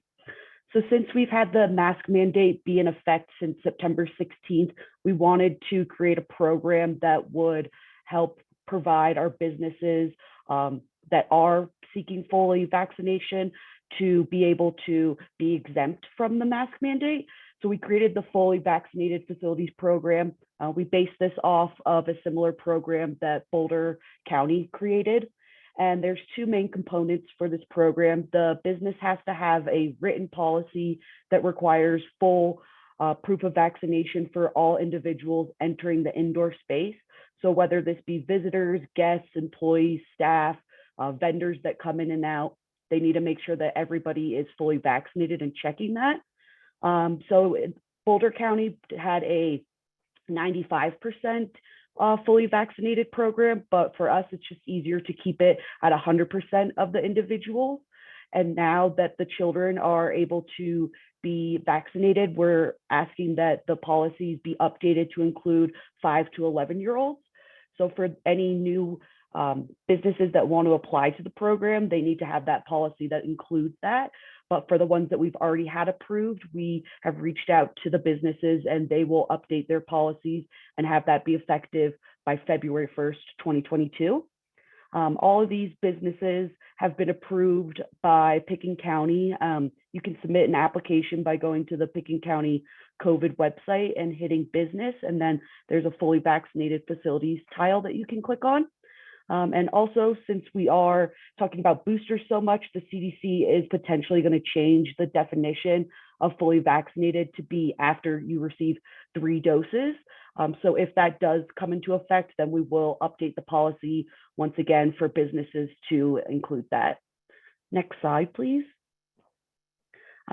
So since we've had the mask mandate be in effect since September 16th, we wanted to create a program that would help provide our businesses that are seeking fully vaccination to be able to be exempt from the mask mandate. So we created the Fully Vaccinated Facilities Program. We based this off of a similar program that Boulder County created. And there's 2 main components for this program. The business has to have a written policy that requires full proof of vaccination for all individuals entering the indoor space. So whether this be visitors, guests, employees, staff, vendors that come in and out, they need to make sure that everybody is fully vaccinated and checking that. So Boulder County had a 95% fully vaccinated program, but for us, it's just easier to keep it at 100% of the individuals. And now that the children are able to be vaccinated, we're asking that the policies be updated to include 5 to 11-year-olds. So for any new businesses that want to apply to the program, they need to have that policy that includes that. But for the ones that we've already had approved, we have reached out to the businesses and they will update their policies and have that be effective by February 1st, 2022. All of these businesses have been approved by Pickens County. You can submit an application by going to the Pickens County COVID website and hitting business, and then there's a fully vaccinated facilities tile that you can click on. And also, since we are talking about boosters so much, the CDC is potentially going to change the definition of fully vaccinated to be after you receive 3 doses. So if that does come into effect, then we will update the policy once again for businesses to include that. Next slide, please.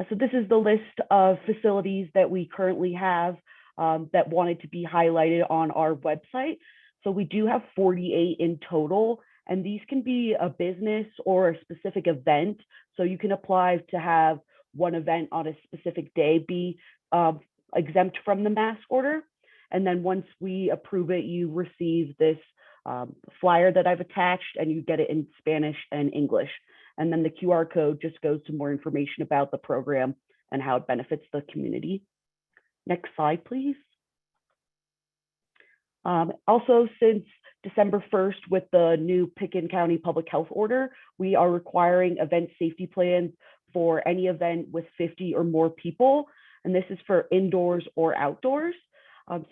So this is the list of facilities that we currently have that wanted to be highlighted on our website. So we do have 48 in total, and these can be a business or a specific event. So you can apply to have one event on a specific day be exempt from the mask order. And then once we approve it, you receive this flyer that I've attached, and you get it in Spanish and English. And then the QR code just goes to more information about the program and how it benefits the community. Next slide, please. Also, since December 1st, with the new Pickens County Public Health Order, we are requiring event safety plans for any event with 50 or more people. And this is for indoors or outdoors.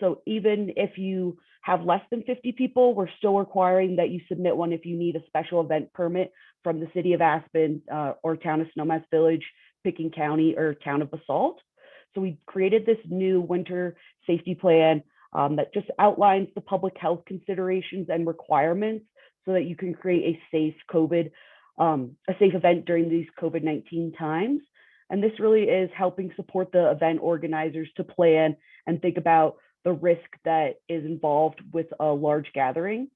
So even if you have less than 50 people, we're still requiring that you submit one if you need a special event permit from the city of Aspen or town of Snowmass Village, Pickens County, or town of Basalt. So we created this new winter safety plan that just outlines the public health considerations and requirements so that you can create a safe event during these COVID-19 times. And this really is helping support the event organizers to plan and think about the risk that is involved with a large gathering.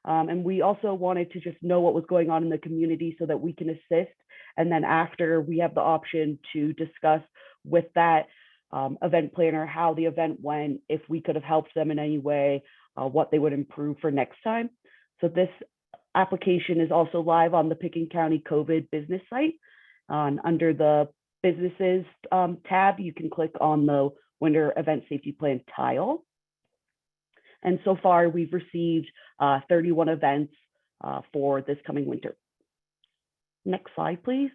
And we also wanted to just know what was going on in the community so that we can assist. And then after, we have the option to discuss with that event planner how the event went, if we could have helped them in any way, what they would improve for next time. So this application is also live on the Pickens County COVID business site. Under the businesses tab, you can click on the winter event safety plan tile. And so far, we've received 31 events for this coming winter. Next slide, please.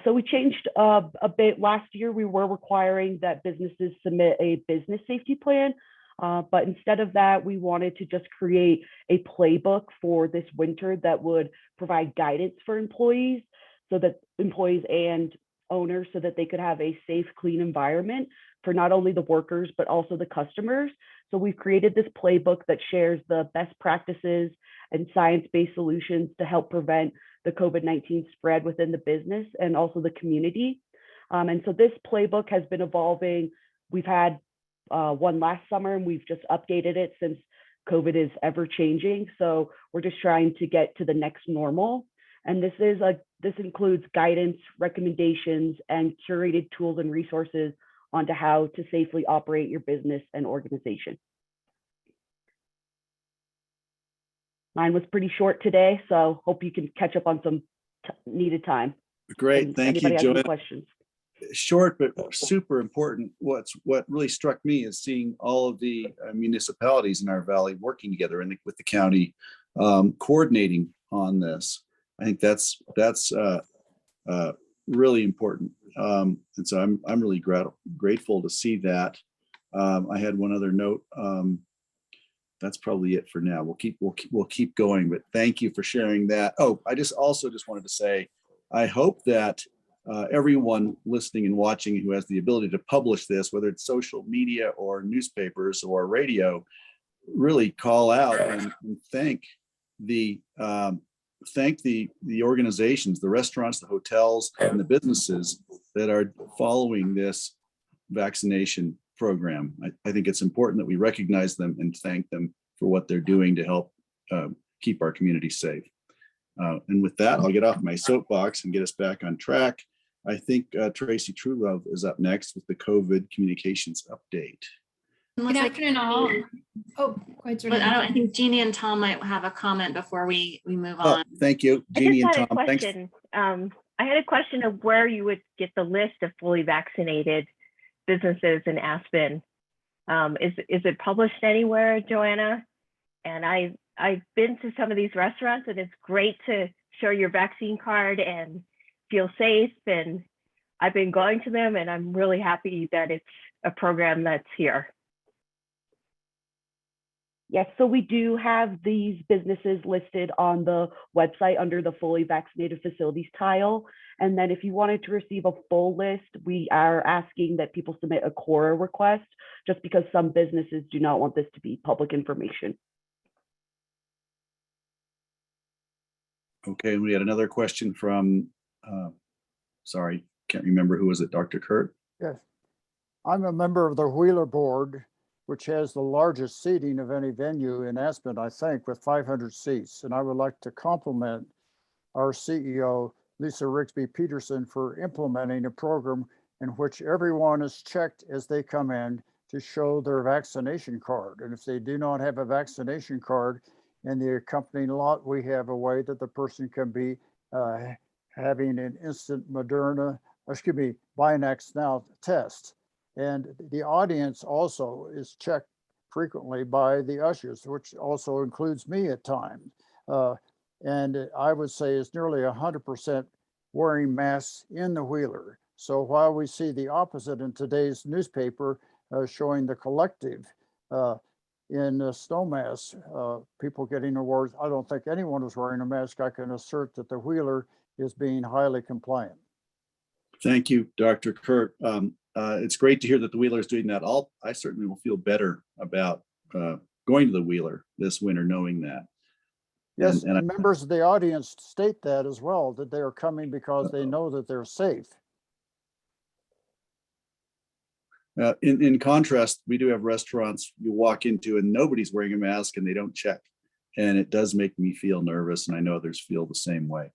So we changed a bit. Last year, we were requiring that businesses submit a business safety plan, but instead of that, we wanted to just create a playbook for this winter that would provide guidance for employees, so that employees and owners, so that they could have a safe, clean environment for not only the workers, but also the customers. So we've created this playbook that shares the best practices and science-based solutions to help prevent the COVID-19 spread within the business and also the community. And so this playbook has been evolving. We've had one last summer, and we've just updated it since COVID is ever changing. So we're just trying to get to the next normal. And this includes guidance, recommendations, and curated tools and resources onto how to safely operate your business and organization. Mine was pretty short today, so hope you can catch up on some needed time. Great, thank you, Joanna. Questions? Short, but super important. What really struck me is seeing all of the municipalities in our valley working together with the county, coordinating on this. I think that's really important, and so I'm really grateful to see that. I had one other note. That's probably it for now. We'll keep going, but thank you for sharing that. Oh, I also wanted to say, I hope that everyone listening and watching who has the ability to publish this, whether it's social media or newspapers or radio, really call out and thank the organizations, the restaurants, the hotels, and the businesses that are following this vaccination program. I think it's important that we recognize them and thank them for what they're doing to help keep our community safe. And with that, I'll get off my soapbox and get us back on track. I think Tracy Truelove is up next with the COVID communications update. Good afternoon, all. Oh, go ahead, But I think Jeannie and Tom might have a comment before we move Oh, on. thank you, Jeannie and Tom. I Thanks. had a question of where you would get the list of fully vaccinated businesses in Aspen. Is it published anywhere, Joanna? And I've been to some of these restaurants, and it's great to show your vaccine card and feel safe. And I've been going to them, and I'm really happy that it's a program that's here. Yes, so we do have these businesses listed on the website under the fully vaccinated facilities tile. And then if you wanted to receive a full list, we are asking that people submit a CORA request, just because some businesses do not want this to be public information. Okay, we had another question from, sorry, can't remember who was it, Dr. Kurt? Yes. I'm a member of the Wheeler Board, which has the largest seating of any venue in Aspen, I think, with 500 seats. And I would like to compliment our CEO, Lisa Rigsby Peterson, for implementing a program in which everyone is checked as they come in to show their vaccination card. And if they do not have a vaccination card in the accompanying lot, we have a way that the person can be having an instant Binax Now test. And the audience also is checked frequently by the ushers, which also includes me at times. And I would say it's nearly 100% wearing masks in the Wheeler. So while we see the opposite in today's newspaper showing the collective in Snowmass, people getting awards, I don't think anyone is wearing a mask. I can assert that the Wheeler is being highly compliant. Thank you, Dr. Kurt. It's great to hear that the Wheeler is doing that. I certainly will feel better about going to the Wheeler this winter, knowing that. Yes, and members of the audience state that as well, that they are coming because they know that they're safe. In contrast, we do have restaurants you walk into and nobody's wearing a mask and they don't check. And it does make me feel nervous, and I know others feel the same way.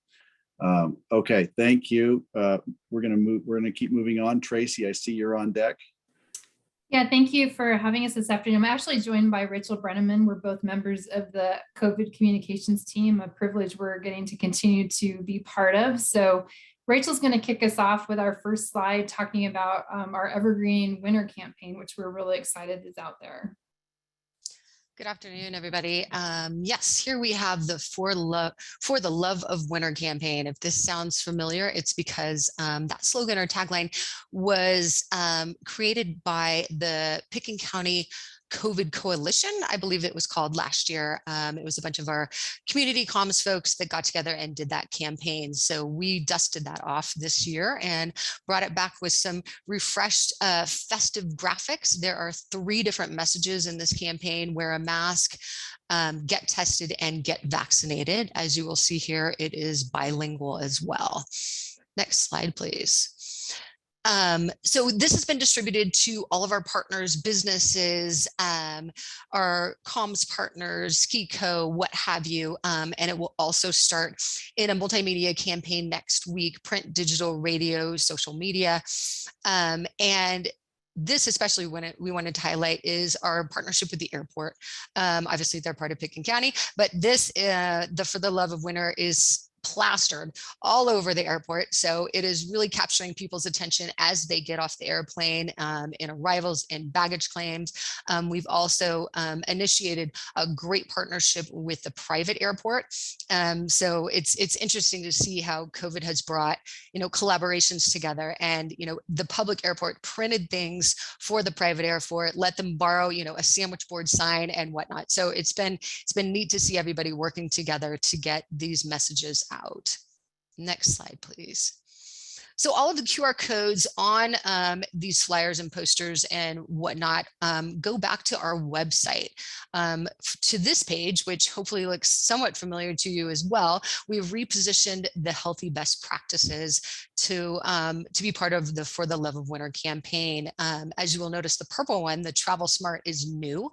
Okay, thank you. We're gonna keep moving on. Tracy, I see you're on deck. Yeah, thank you for having us this afternoon. I'm actually joined by Rachel Brenneman. We're both members of the COVID communications team, a privilege we're getting to continue to be part of. So Rachel's going to kick us off with our first slide, talking about our Evergreen Winter campaign, which we're really excited is out there. Good afternoon, everybody. Yes, here we have the For the Love of Winter campaign. If this sounds familiar, it's because that slogan or tagline was created by the Pickens County COVID Coalition, I believe it was called last year. It was a bunch of our community comms folks that got together and did that campaign. So we dusted that off this year and brought it back with some refreshed festive graphics. There are 3 different messages in this campaign: wear a mask, get tested, and get vaccinated. As you will see here, it is bilingual as well. Next slide, please. So this has been distributed to all of our partners, businesses, our comms partners, SkiCo, what have you, and it will also start in a multimedia campaign next week: print, digital, radio, social media, and this, especially when we wanted to highlight, is our partnership with the airport. Obviously, they're part of Pickens County, but this, the For the Love of Winter, is plastered all over the airport. So it is really capturing people's attention as they get off the airplane, in arrivals and baggage claims. We've also initiated a great partnership with the private airport. So it's interesting to see how COVID has brought, collaborations together, and, the public airport printed things for the private airport, let them borrow, a sandwich board sign and whatnot. So it's been neat to see everybody working together to get these messages out. Next slide, please. So all of the QR codes on these flyers and posters and whatnot go back to our website, to this page, which hopefully looks somewhat familiar to you as well. We've repositioned the healthy best practices to be part of the For the Love of Winter campaign. As you will notice, the purple one, the Travel Smart, is new.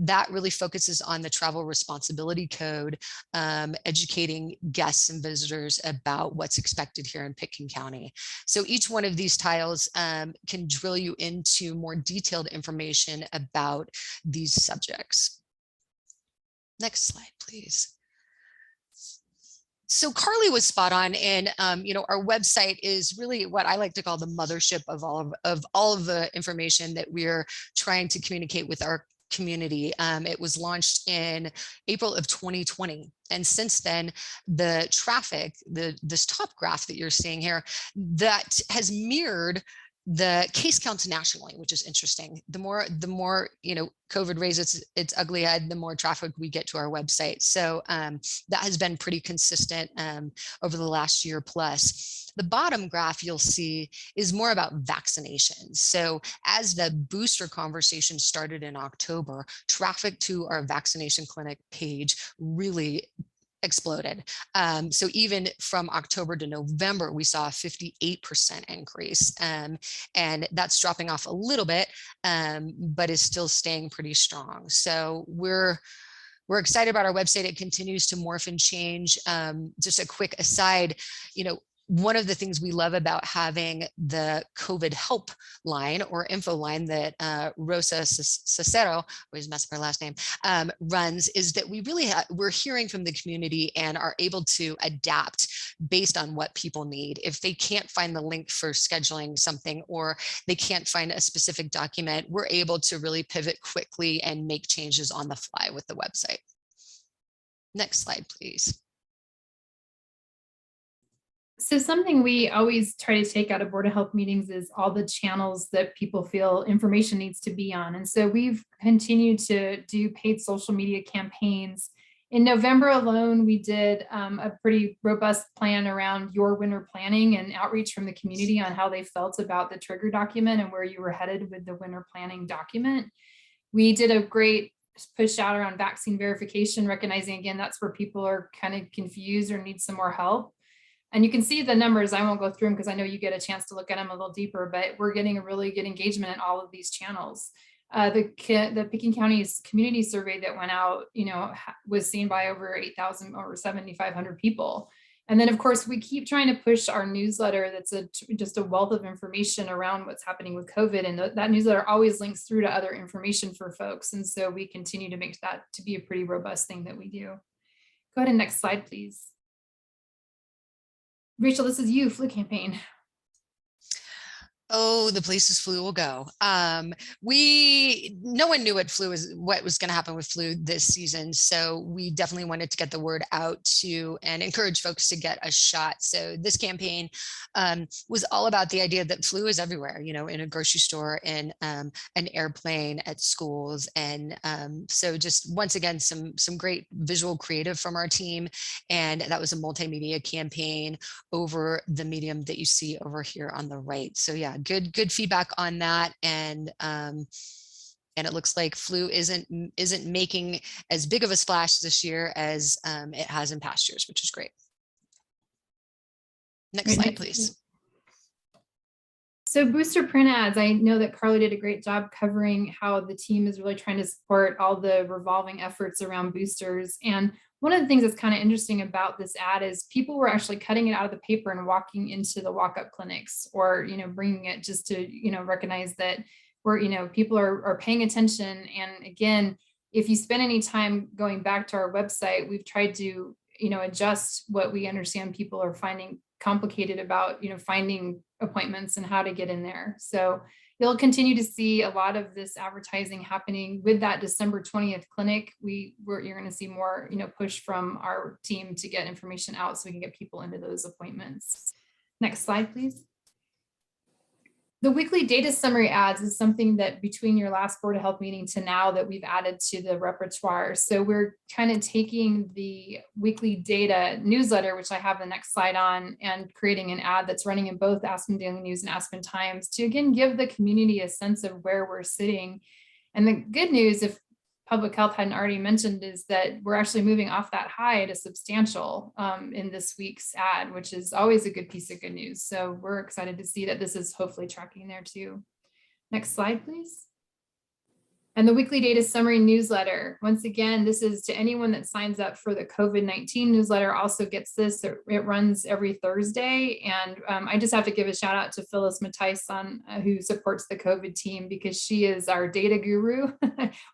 That really focuses on the travel responsibility code, educating guests and visitors about what's expected here in Pickens County. So each one of these tiles can drill you into more detailed information about these subjects. Next slide, please. So Carly was spot on, and our website is really what I like to call the mothership of all of the information that we're trying to communicate with our community. It was launched in April of 2020. And since then, the traffic, this top graph that you're seeing here, that has mirrored the case counts nationally, which is interesting. The more COVID raises its ugly head, the more traffic we get to our website. So that has been pretty consistent over the last year plus. The bottom graph you'll see is more about vaccinations. So as the booster conversation started in October, traffic to our vaccination clinic page really exploded. So even from October to November, we saw a 58% increase. And that's dropping off a little bit, but is still staying pretty strong. So we're excited about our website. It continues to morph and change. Just a quick aside, one of the things we love about having the COVID help line or info line that Rosa Cicero, always mess up her last name, runs, is that we're hearing from the community and are able to adapt based on what people need. If they can't find the link for scheduling something, or they can't find a specific document, we're able to really pivot quickly and make changes on the fly with the website. Next slide, please. So something we always try to take out of Board of Health meetings is all the channels that people feel information needs to be on. And so we've continued to do paid social media campaigns. In November alone, we did a pretty robust plan around your winter planning and outreach from the community on how they felt about the trigger document and where you were headed with the winter planning document. We did a great push out around vaccine verification, recognizing again, that's where people are kind of confused or need some more help. And you can see the numbers. I won't go through them because I know you get a chance to look at them a little deeper, but we're getting a really good engagement in all of these channels. The Picking County's community survey that went out, was seen by over 8,000, over 7,500 people. And then of course we keep trying to push our newsletter. That's just a wealth of information around what's happening with COVID. And that newsletter always links through to other information for folks. And so we continue to make that to be a pretty robust thing that we do. Go ahead and next slide, please. Rachel, this is you, flu campaign. Oh, the places flu will go. No one knew what was going to happen with flu this season. So we definitely wanted to get the word out and encourage folks to get a shot. So this campaign was all about the idea that flu is everywhere, in a grocery store, in an airplane, at schools. And so just once again, some great visual creative from our team. And that was a multimedia campaign over the medium that you see over here on the right. So yeah, good feedback on that, and it looks like flu isn't making as big of a splash this year as it has in past years, which is great. Next slide, please. So booster print ads, I know that Carly did a great job covering how the team is really trying to support all the revolving efforts around boosters. And one of the things that's kind of interesting about this ad is people were actually cutting it out of the paper and walking into the walk-up clinics, or, bringing it just to, recognize that people are paying attention. And again, if you spend any time going back to our website, we've tried to, adjust what we understand people are finding complicated about, finding appointments and how to get in there. So you'll continue to see a lot of this advertising happening with that December 20th clinic. You're going to see more, push from our team to get information out so we can get people into those appointments. Next slide, please. The weekly data summary ads is something that between your last Board of Health meeting to now that we've added to the repertoire. So we're kind of taking the weekly data newsletter, which I have the next slide on, and creating an ad that's running in both Aspen Daily News and Aspen Times to, again, give the community a sense of where we're sitting. And the good news, if Public Health hadn't already mentioned, is that we're actually moving off that high to substantial in this week's ad, which is always a good piece of good news. So we're excited to see that this is hopefully tracking there too. Next slide, please. And the weekly data summary newsletter. Once again, this is to anyone that signs up for the COVID-19 newsletter also gets this. It runs every Thursday. And I just have to give a shout out to Phyllis Matison, who supports the COVID team, because she is our data guru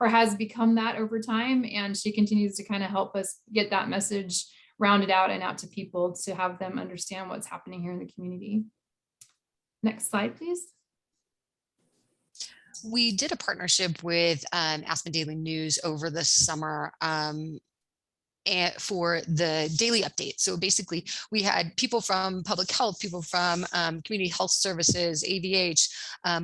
or has become that over time. And she continues to kind of help us get that message rounded out and out to people to have them understand what's happening here in the community. Next slide, please. We did a partnership with Aspen Daily News over the summer. for the daily update. So basically, we had people from public health, people from community health services, AVH,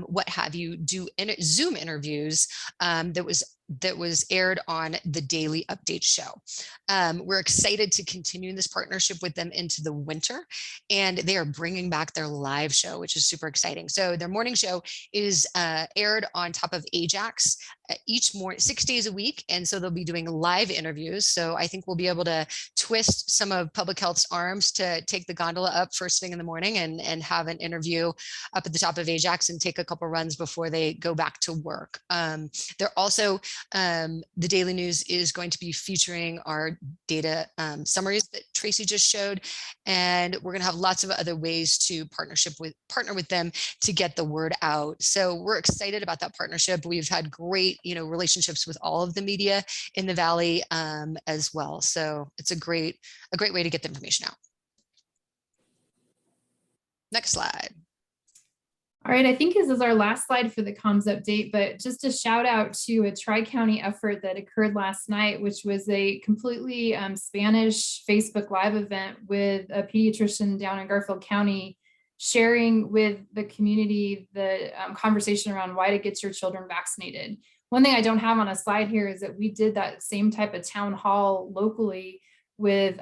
what have you, do Zoom interviews that was aired on the daily update show. We're excited to continue this partnership with them into the winter, and they are bringing back their live show, which is super exciting. So their morning show is aired on top of Ajax each morning, 6 days a week. And so they'll be doing live interviews. So I think we'll be able to twist some of public health's arms to take the gondola up first thing in the morning and have an interview up at the top of Ajax and take a couple runs before they go back to work. They're also, the Daily News is going to be featuring our data summaries that Tracy just showed. And we're going to have lots of other ways to partner with them to get the word out. So we're excited about that partnership. We've had great, relationships with all of the media in the Valley as well. So it's a great way to get the information out. Next slide. All right, I think this is our last slide for the comms update, but just a shout out to a Tri-County effort that occurred last night, which was a completely Spanish Facebook Live event with a pediatrician down in Garfield County, sharing with the community the conversation around why to get your children vaccinated. One thing I don't have on a slide here is that we did that same type of town hall locally with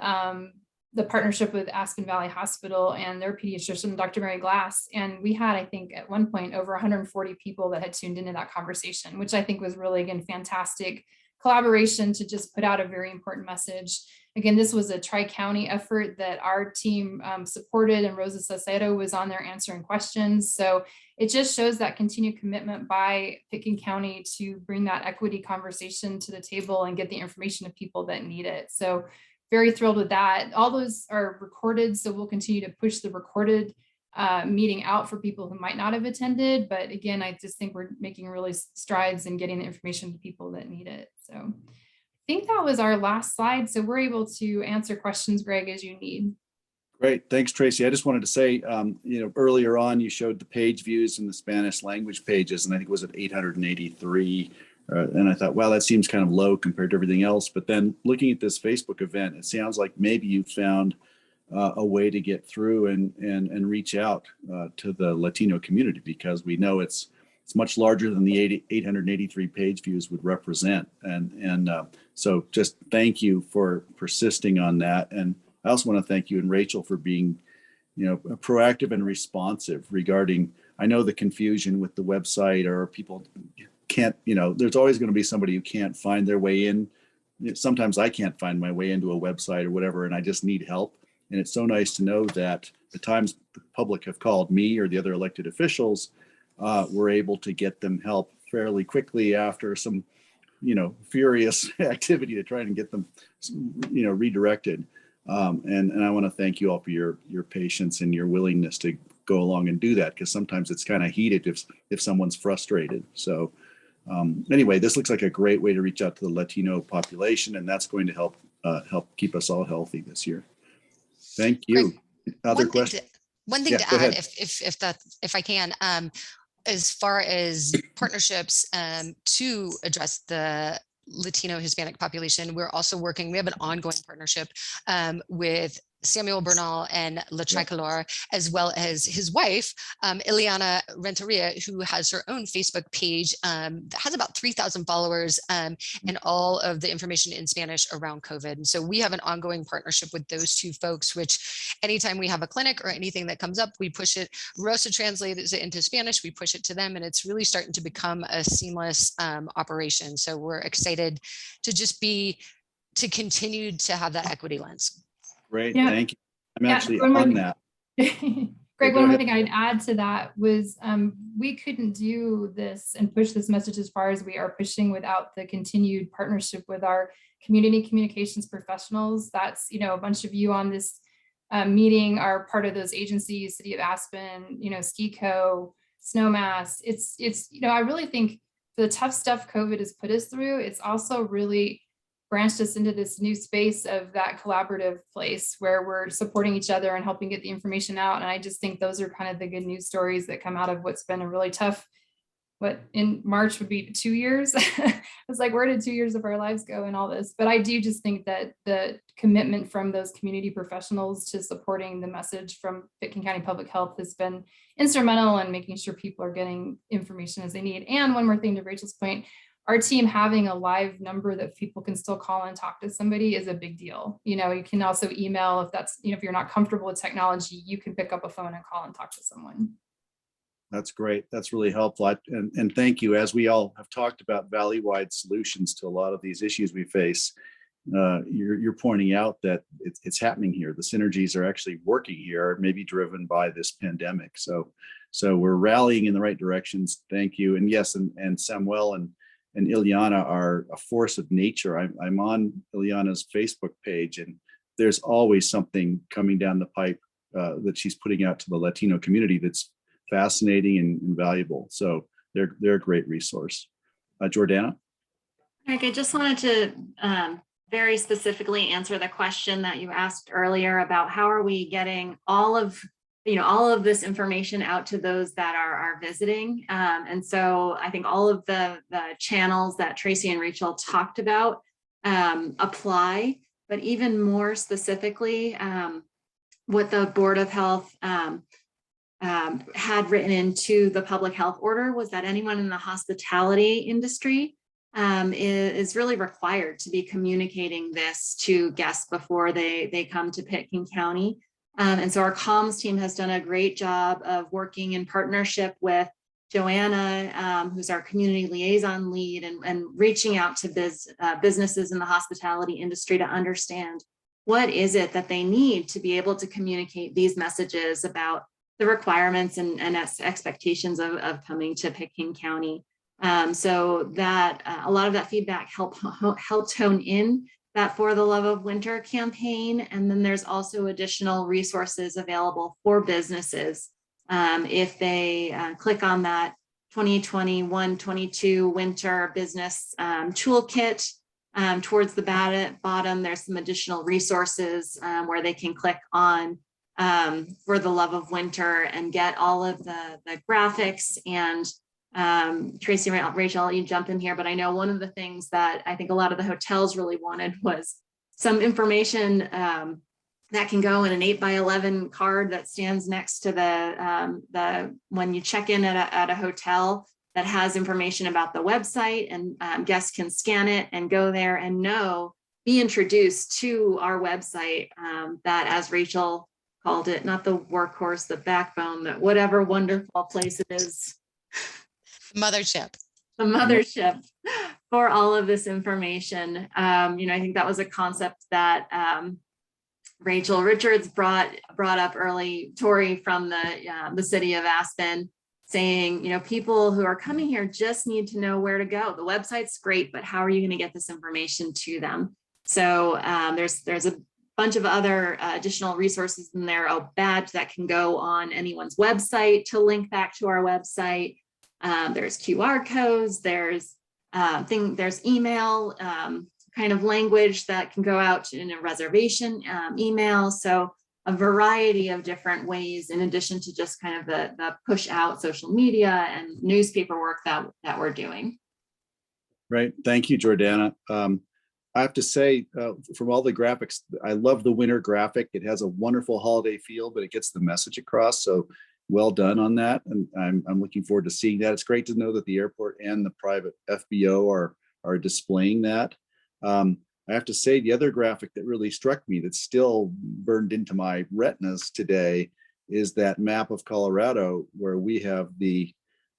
the partnership with Aspen Valley Hospital and their pediatrician, Dr. Mary Glass. And we had, I think at one point, over 140 people that had tuned into that conversation, which I think was really, again, fantastic collaboration to just put out a very important message. Again, this was a Tri-County effort that our team supported, and Rosa Salcedo was on there answering questions. So it just shows that continued commitment by Pickens County to bring that equity conversation to the table and get the information to people that need it. So very thrilled with that. All those are recorded, so we'll continue to push the recorded meeting out for people who might not have attended. But again, I just think we're making really strides in getting the information to people that need it. So I think that was our last slide. So we're able to answer questions, Greg, as you need. Great, thanks, Tracy. I just wanted to say, earlier on, you showed the page views in the Spanish language pages, and I think it was at 883. And I thought, wow, that seems kind of low compared to everything else. But then looking at this Facebook event, it sounds like maybe you found a way to get through and reach out to the Latino community, because we know it's much larger than the 883 page views would represent. And so just thank you for persisting on that. And I also want to thank you and Rachel for being, proactive and responsive regarding, I know the confusion with the website, or people can't, there's always going to be somebody who can't find their way in. Sometimes I can't find my way into a website or whatever, and I just need help. And it's so nice to know that the times the public have called me or the other elected officials, we're able to get them help fairly quickly after some, furious activity to try and get them, redirected. And I want to thank you all for your patience and your willingness to go along and do that, because sometimes it's kind of heated if someone's frustrated. So anyway, this looks like a great way to reach out to the Latino population, and that's going to help keep us all healthy this year. Thank you. Great. Other questions? One thing to add, if I can, as far as partnerships to address the Latino Hispanic population, we're also working, we have an ongoing partnership with Samuel Bernal and La Tricolor, as well as his wife, Ileana Renteria, who has her own Facebook page that has about 3,000 followers and all of the information in Spanish around COVID. And so we have an ongoing partnership with those two folks, which anytime we have a clinic or anything that comes up, we push it. Rosa translates it into Spanish, we push it to them, and it's really starting to become a seamless operation. So we're excited to continue to have that equity lens. Great, thank you. I'm actually on that. Greg, one more thing I'd add to that was we couldn't do this and push this message as far as we are pushing without the continued partnership with our community communications professionals. That's, a bunch of you on this meeting are part of those agencies, City of Aspen, SKICO, Snowmass. It's I really think the tough stuff COVID has put us through, it's also really branched us into this new space of that collaborative place where we're supporting each other and helping get the information out. And I just think those are kind of the good news stories that come out of what's been a really tough what in March would be 2 years. It's like, where did 2 years of our lives go in all this? But I do just think that the commitment from those community professionals to supporting the message from Pitkin County Public Health has been instrumental in making sure people are getting information as they need. And one more thing, to Rachel's point, our team having a live number that people can still call and talk to somebody is a big deal. You know, you can also email if that's, you know, if you're not comfortable with technology, you can pick up a phone and call and talk to someone. That's great. That's really helpful. And thank you. As we all have talked about valley-wide solutions to a lot of these issues we face, you're pointing out that it's happening here. The synergies are actually working here, maybe driven by this pandemic. So we're rallying in the right directions. Thank you. And yes, and Samuel and Ileana are a force of nature. I'm on Ileana's Facebook page, and there's always something coming down the pipe that she's putting out to the Latino community that's fascinating and valuable. So they're a great resource. Jordana? Eric, I just wanted to very specifically answer the question that you asked earlier about how are we getting all of this information out to those that are visiting. And so I think all of the channels that Tracy and Rachel talked about apply, but even more specifically, what the Board of Health had written into the public health order was that anyone in the hospitality industry is really required to be communicating this to guests before they come to Pitkin County. And so our comms team has done a great job of working in partnership with Joanna, who's our community liaison lead, and reaching out to businesses in the hospitality industry to understand what is it that they need to be able to communicate these messages about the requirements and expectations of coming to Pitkin County. So that a lot of that feedback helped hone in that For the Love of Winter campaign. And then there's also additional resources available for businesses. If they click on that 2021-22 winter business toolkit, towards the bottom, there's some additional resources where they can click on For the Love of Winter and get all of the graphics. And Tracy, Rachel, you jump in here, but I know one of the things that I think a lot of the hotels really wanted was some information that can go in an 8x11 card that stands next to the when you check in at a hotel, that has information about the website, and guests can scan it and go there and be introduced to our website that, as Rachel called it, not the workhorse, the backbone, that whatever wonderful place it is. Mothership. The mothership for all of this information. I think that was a concept that Rachel Richards brought up early, Tori from the city of Aspen, saying, people who are coming here just need to know where to go. The website's great, but how are you going to get this information to them? So there's a bunch of other additional resources in there, a badge that can go on anyone's website to link back to our website. There's QR codes, there's email kind of language that can go out in a reservation email. So a variety of different ways, in addition to just kind of the push out social media and newspaper work that we're doing. Right. Thank you, Jordana. I have to say, from all the graphics, I love the winter graphic. It has a wonderful holiday feel, but it gets the message across. So well done on that. And I'm looking forward to seeing that. It's great to know that the airport and the private FBO are displaying that. I have to say, the other graphic that really struck me, that's still burned into my retinas today, is that map of Colorado where we have the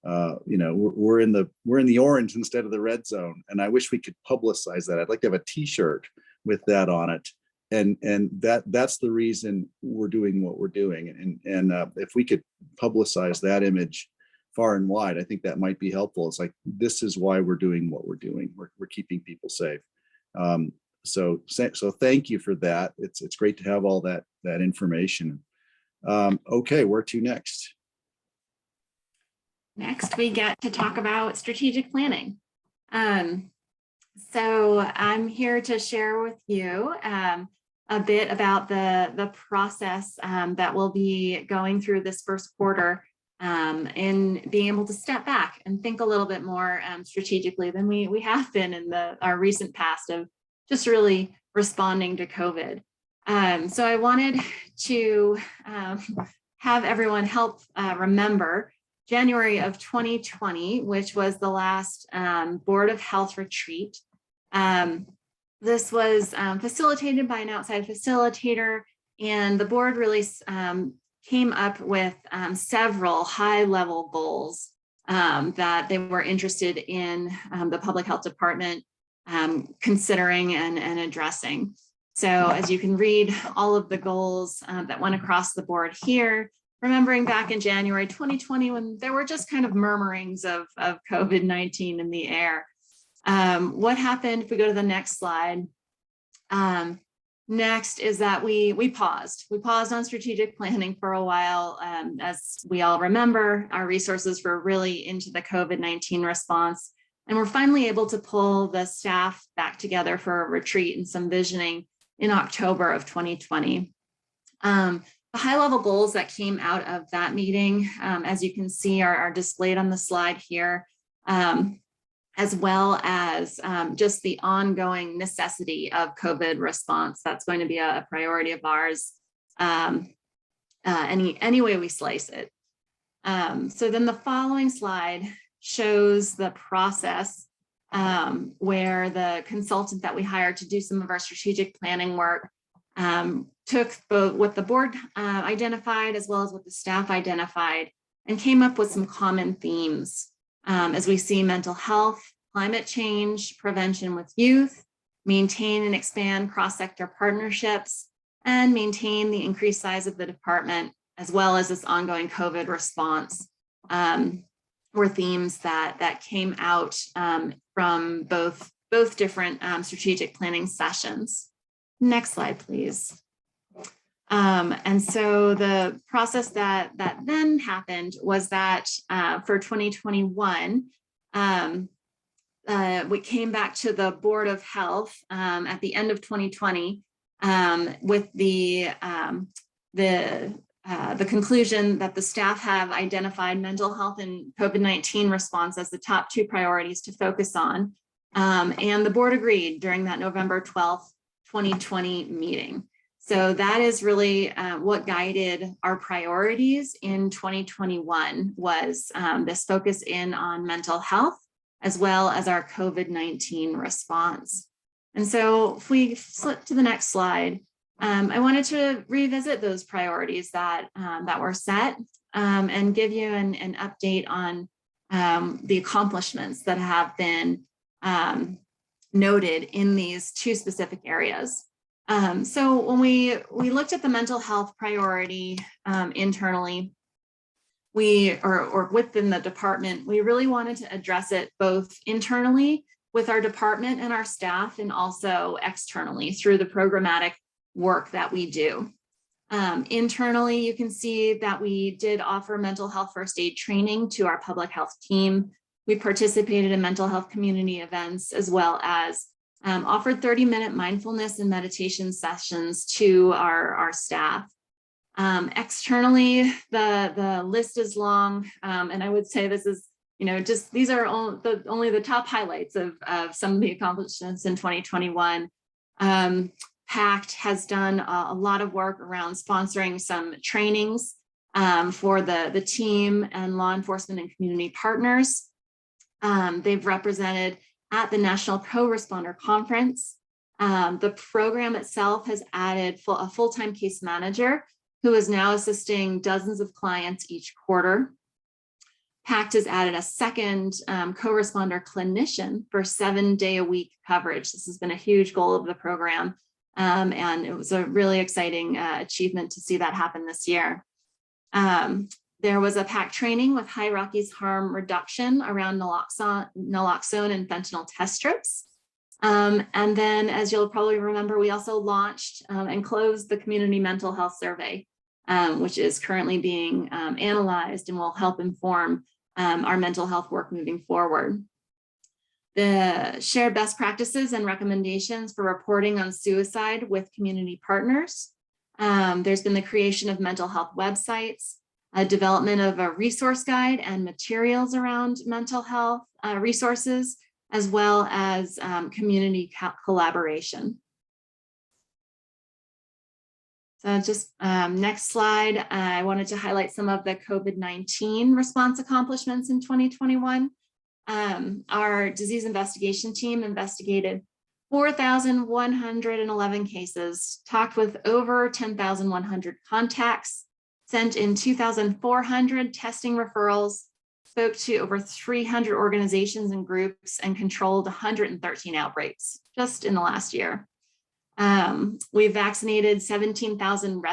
we're in the orange instead of the red zone. And I wish we could publicize that. I'd like to have a t-shirt with that on it. And that's the reason we're doing what we're doing. And if we could publicize that image far and wide, I think that might be helpful. It's like, this is why we're doing what we're doing. We're keeping people safe. So thank you for that. It's great to have all that information. Okay, where to next? Next, we get to talk about strategic planning. So I'm here to share with you a bit about the process that we'll be going through this first quarter. in being able to step back and think a little bit more strategically than we have been in our recent past of just really responding to COVID. So I wanted to have everyone help remember January of 2020, which was the last Board of Health retreat. This was facilitated by an outside facilitator, and the board really came up with several high-level goals that they were interested in the public health department considering and addressing. So as you can read all of the goals that went across the board here, remembering back in January 2020 when there were just kind of murmurings of COVID-19 in the air. What happened, if we go to the next slide, next is that we paused. We paused on strategic planning for a while. As we all remember, our resources were really into the COVID-19 response, and we're finally able to pull the staff back together for a retreat and some visioning in October of 2020. The high-level goals that came out of that meeting, as you can see, are displayed on the slide here, as well as just the ongoing necessity of COVID response. That's going to be a priority of ours, any way we slice it. So then the following slide shows the process where the consultant that we hired to do some of our strategic planning work took both what the board identified as well as what the staff identified and came up with some common themes as we see mental health, climate change, prevention with youth, maintain and expand cross-sector partnerships, and maintain the increased size of the department, as well as this ongoing COVID response, were themes that came out from both different strategic planning sessions. Next slide, please. And so the process that then happened was that for 2021, we came back to the Board of Health at the end of 2020 with the conclusion that the staff have identified mental health and COVID-19 response as the top two priorities to focus on. And the board agreed during that November 12th, 2020 meeting. So that is really what guided our priorities in 2021 was this focus in on mental health, as well as our COVID-19 response. And so if we flip to the next slide, I wanted to revisit those priorities that were set and give you an update on the accomplishments that have been noted in these two specific areas. So when we looked at the mental health priority internally, or within the department, we really wanted to address it both internally with our department and our staff, and also externally through the programmatic work that we do. Internally, you can see that we did offer mental health first aid training to our public health team. We participated in mental health community events, as well as offered 30-minute mindfulness and meditation sessions to our staff. Externally, the list is long, and I would say this is, just these are only the top highlights of some of the accomplishments in 2021. PACT has done a lot of work around sponsoring some trainings for the team and law enforcement and community partners. They've represented at the National Co-Responder Conference. The program itself has added a full-time case manager who is now assisting dozens of clients each quarter. PACT has added a second co-responder clinician for 7-day-a-week coverage. This has been a huge goal of the program, and it was a really exciting achievement to see that happen this year. There was a PACT training with High Rockies harm reduction around naloxone and fentanyl test strips. And then, as you'll probably remember, we also launched and closed the community mental health survey, which is currently being analyzed and will help inform our mental health work moving forward. The shared best practices and recommendations for reporting on suicide with community partners. There's been the creation of mental health websites, a development of a resource guide and materials around mental health resources, as well as community collaboration. So just next slide, I wanted to highlight some of the COVID-19 response accomplishments in 2021. Our disease investigation team investigated 4,111 cases, talked with over 10,100 contacts, sent in 2,400 testing referrals, spoke to over 300 organizations and groups, and controlled 113 outbreaks just in the last year. We've vaccinated 17,000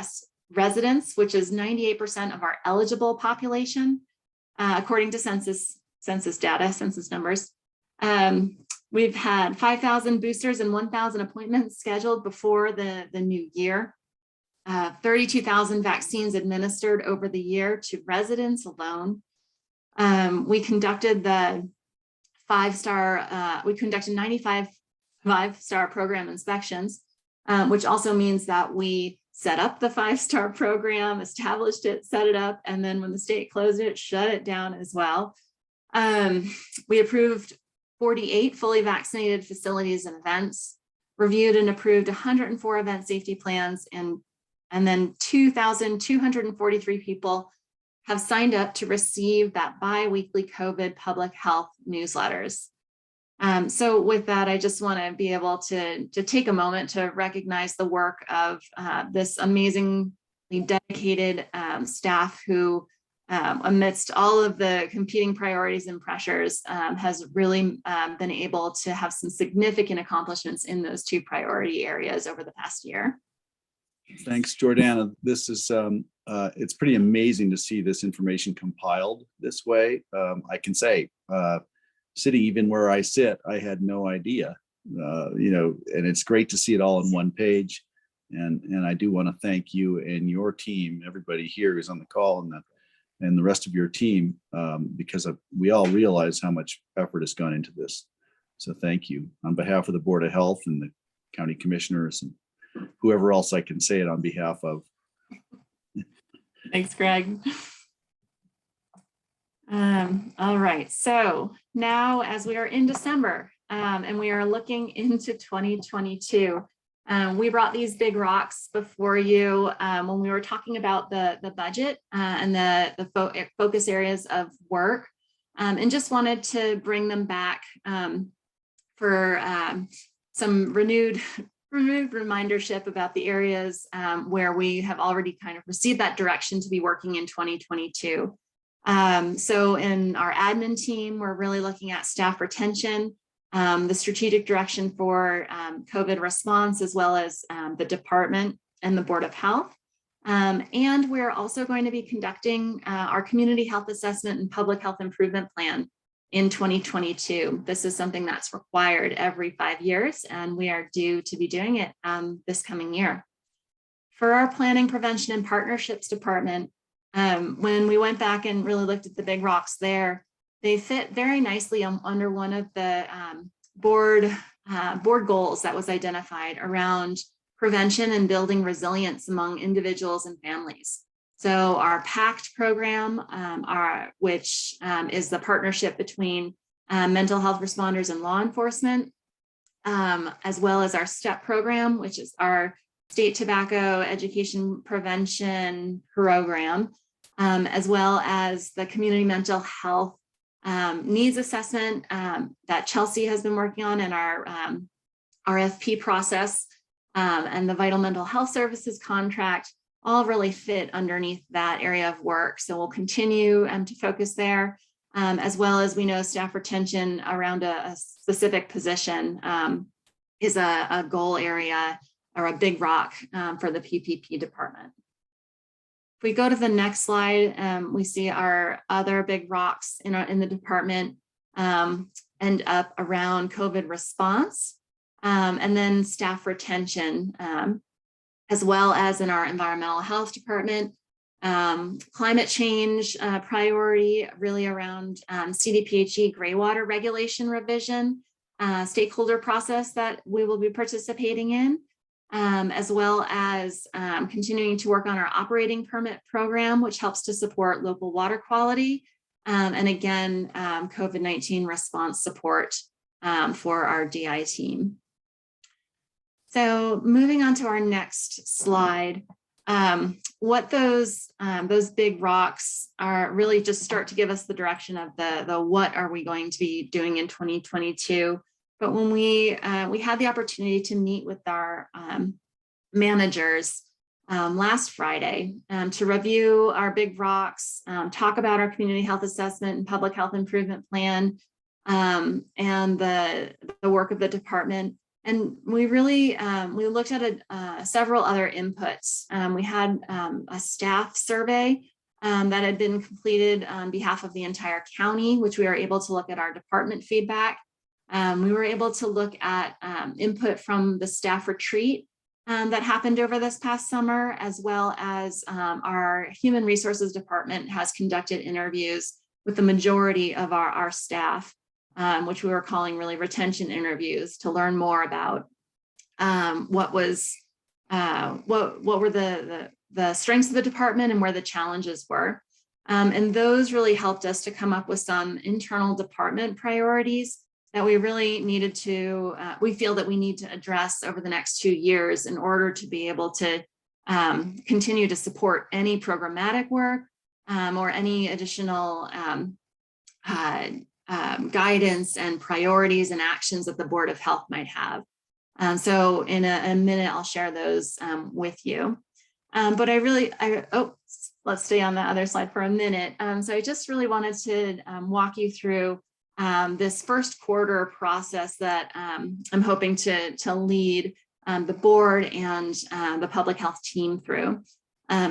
residents, which is 98% of our eligible population, according to census data, census numbers. We've had 5,000 boosters and 1,000 appointments scheduled before the new year. 32,000 vaccines administered over the year to residents alone. We conducted the we conducted 95 5-star program inspections, which also means that we set up the 5-star program, established it, set it up, and then when the state closed it, shut it down as well. We approved 48 fully vaccinated facilities and events, reviewed and approved 104 event safety plans, and then 2,243 people have signed up to receive that bi-weekly COVID public health newsletters. So with that, I just want to be able to take a moment to recognize the work of this amazingly dedicated staff who, amidst all of the competing priorities and pressures, has really been able to have some significant accomplishments in those two priority areas over the past year. Thanks, Jordana. This is, it's pretty amazing to see this information compiled this way. I can say, sitting even where I sit, I had no idea, and it's great to see it all on one page. And I do want to thank you and your team, everybody here who's on the call and the rest of your team, because we all realize how much effort has gone into this. So thank you on behalf of the Board of Health and the county commissioners and whoever else I can say it on behalf of. Thanks, Greg. All right, so now as we are in December and we are looking into 2022, we brought these big rocks before you when we were talking about the budget and the focus areas of work, and just wanted to bring them back for some renewed remindership about the areas where we have already kind of received that direction to be working in 2022. So in our admin team, we're really looking at staff retention, the strategic direction for COVID response, as well as the department and the Board of Health. And we're also going to be conducting our community health assessment and public health improvement plan in 2022. This is something that's required every 5 years, and we are due to be doing it this coming year. For our planning, prevention, and partnerships department, when we went back and really looked at the big rocks there, they fit very nicely under one of the board goals that was identified around prevention and building resilience among individuals and families. So our PACT program, which is the partnership between mental health responders and law enforcement, as well as our STEP program, which is our state tobacco education prevention program, as well as the community mental health needs assessment that Chelsea has been working on in our RFP process, and the vital mental health services contract, all really fit underneath that area of work. So we'll continue to focus there, as well as we know staff retention around a specific position is a goal area or a big rock for the PPP department. If we go to the next slide, we see our other big rocks in the department end up around COVID response, and then staff retention, as well as in our environmental health department, climate change priority really around CDPHE gray water regulation revision, stakeholder process that we will be participating in, as well as continuing to work on our operating permit program, which helps to support local water quality. And again, COVID-19 response support for our DI team. So moving on to our next slide, what those big rocks are really just start to give us the direction of the what are we going to be doing in 2022. But when we had the opportunity to meet with our managers last Friday to review our big rocks, talk about our community health assessment and public health improvement plan, and the work of the department. And we really, we looked at several other inputs. We had a staff survey that had been completed on behalf of the entire county, which we were able to look at our department feedback. We were able to look at input from the staff retreat that happened over this past summer, as well as our human resources department has conducted interviews with the majority of our staff, which we were calling really retention interviews, to learn more about what were the strengths of the department and where the challenges were. And those really helped us to come up with some internal department priorities that we really needed to, we feel that we need to address over the next 2 years in order to be able to continue to support any programmatic work or any additional guidance and priorities and actions that the Board of Health might have. So in a minute, I'll share those with you. But let's stay on the other slide for a minute. So I just really wanted to walk you through this first quarter process that I'm hoping to lead the board and the public health team through.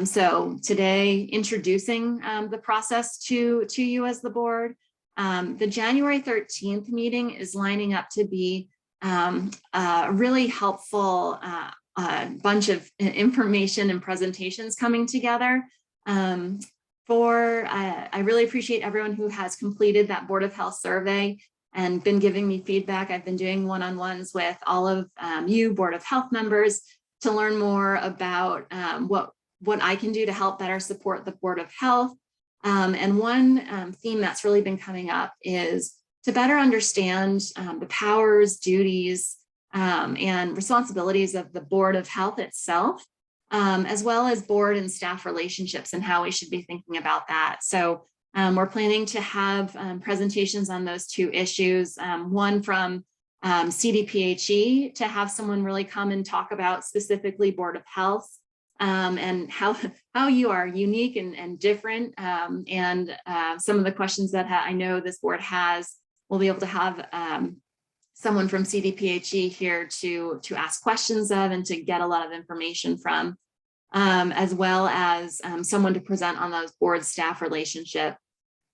So today, introducing the process to you as the board. The January 13th meeting is lining up to be a really helpful bunch of information and presentations coming together. I really appreciate everyone who has completed that Board of Health survey and been giving me feedback. I've been doing one-on-ones with all of you Board of Health members to learn more about what I can do to help better support the Board of Health. And one theme that's really been coming up is to better understand the powers, duties, and responsibilities of the Board of Health itself, as well as board and staff relationships and how we should be thinking about that. So we're planning to have presentations on those two issues, one from CDPHE to have someone really come and talk about specifically Board of Health and how you are unique and different, and some of the questions that I know this board has. We'll be able to have someone from CDPHE here to ask questions of and to get a lot of information from, as well as someone to present on those board staff relationship.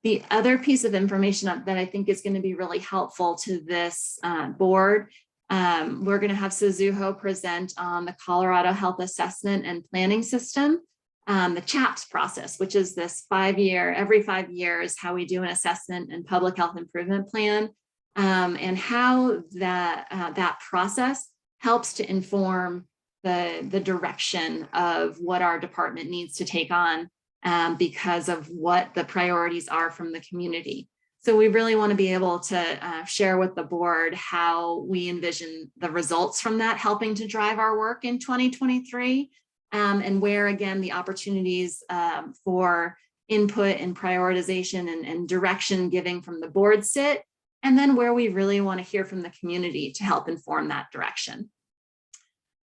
The other piece of information that I think is going to be really helpful to this board, we're going to have Suzuho present on the Colorado Health Assessment and Planning System, the CHAPS process, which is this every 5 years, how we do an assessment and public health improvement plan, and how that process helps to inform the direction of what our department needs to take on because of what the priorities are from the community. So we really want to be able to share with the board how we envision the results from that helping to drive our work in 2023, and where, again, the opportunities for input and prioritization and direction giving from the board sit, and then where we really want to hear from the community to help inform that direction.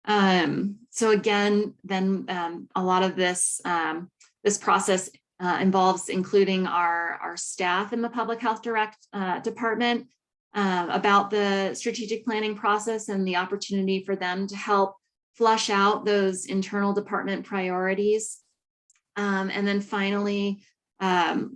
So again, then a lot of this process involves including our staff in the public health department about the strategic planning process and the opportunity for them to help flush out those internal department priorities. And then finally,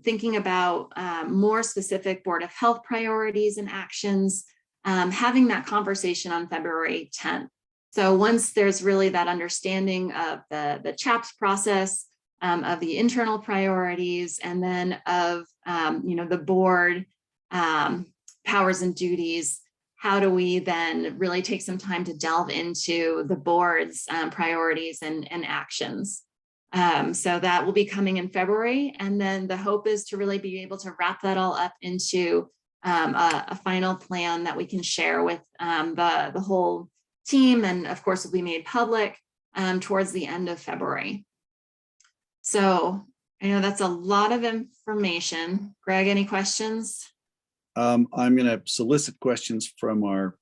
thinking about more specific Board of Health priorities and actions, having that conversation on February 10th. So once there's really that understanding of the CHAPS process, of the internal priorities, and then of the board powers and duties, how do we then really take some time to delve into the board's priorities and actions. So that will be coming in February. And then the hope is to really be able to wrap that all up into a final plan that we can share with the whole team, and of course will be made public towards the end of February. So I know that's a lot of information. Greg, any questions? I'm going to solicit questions from our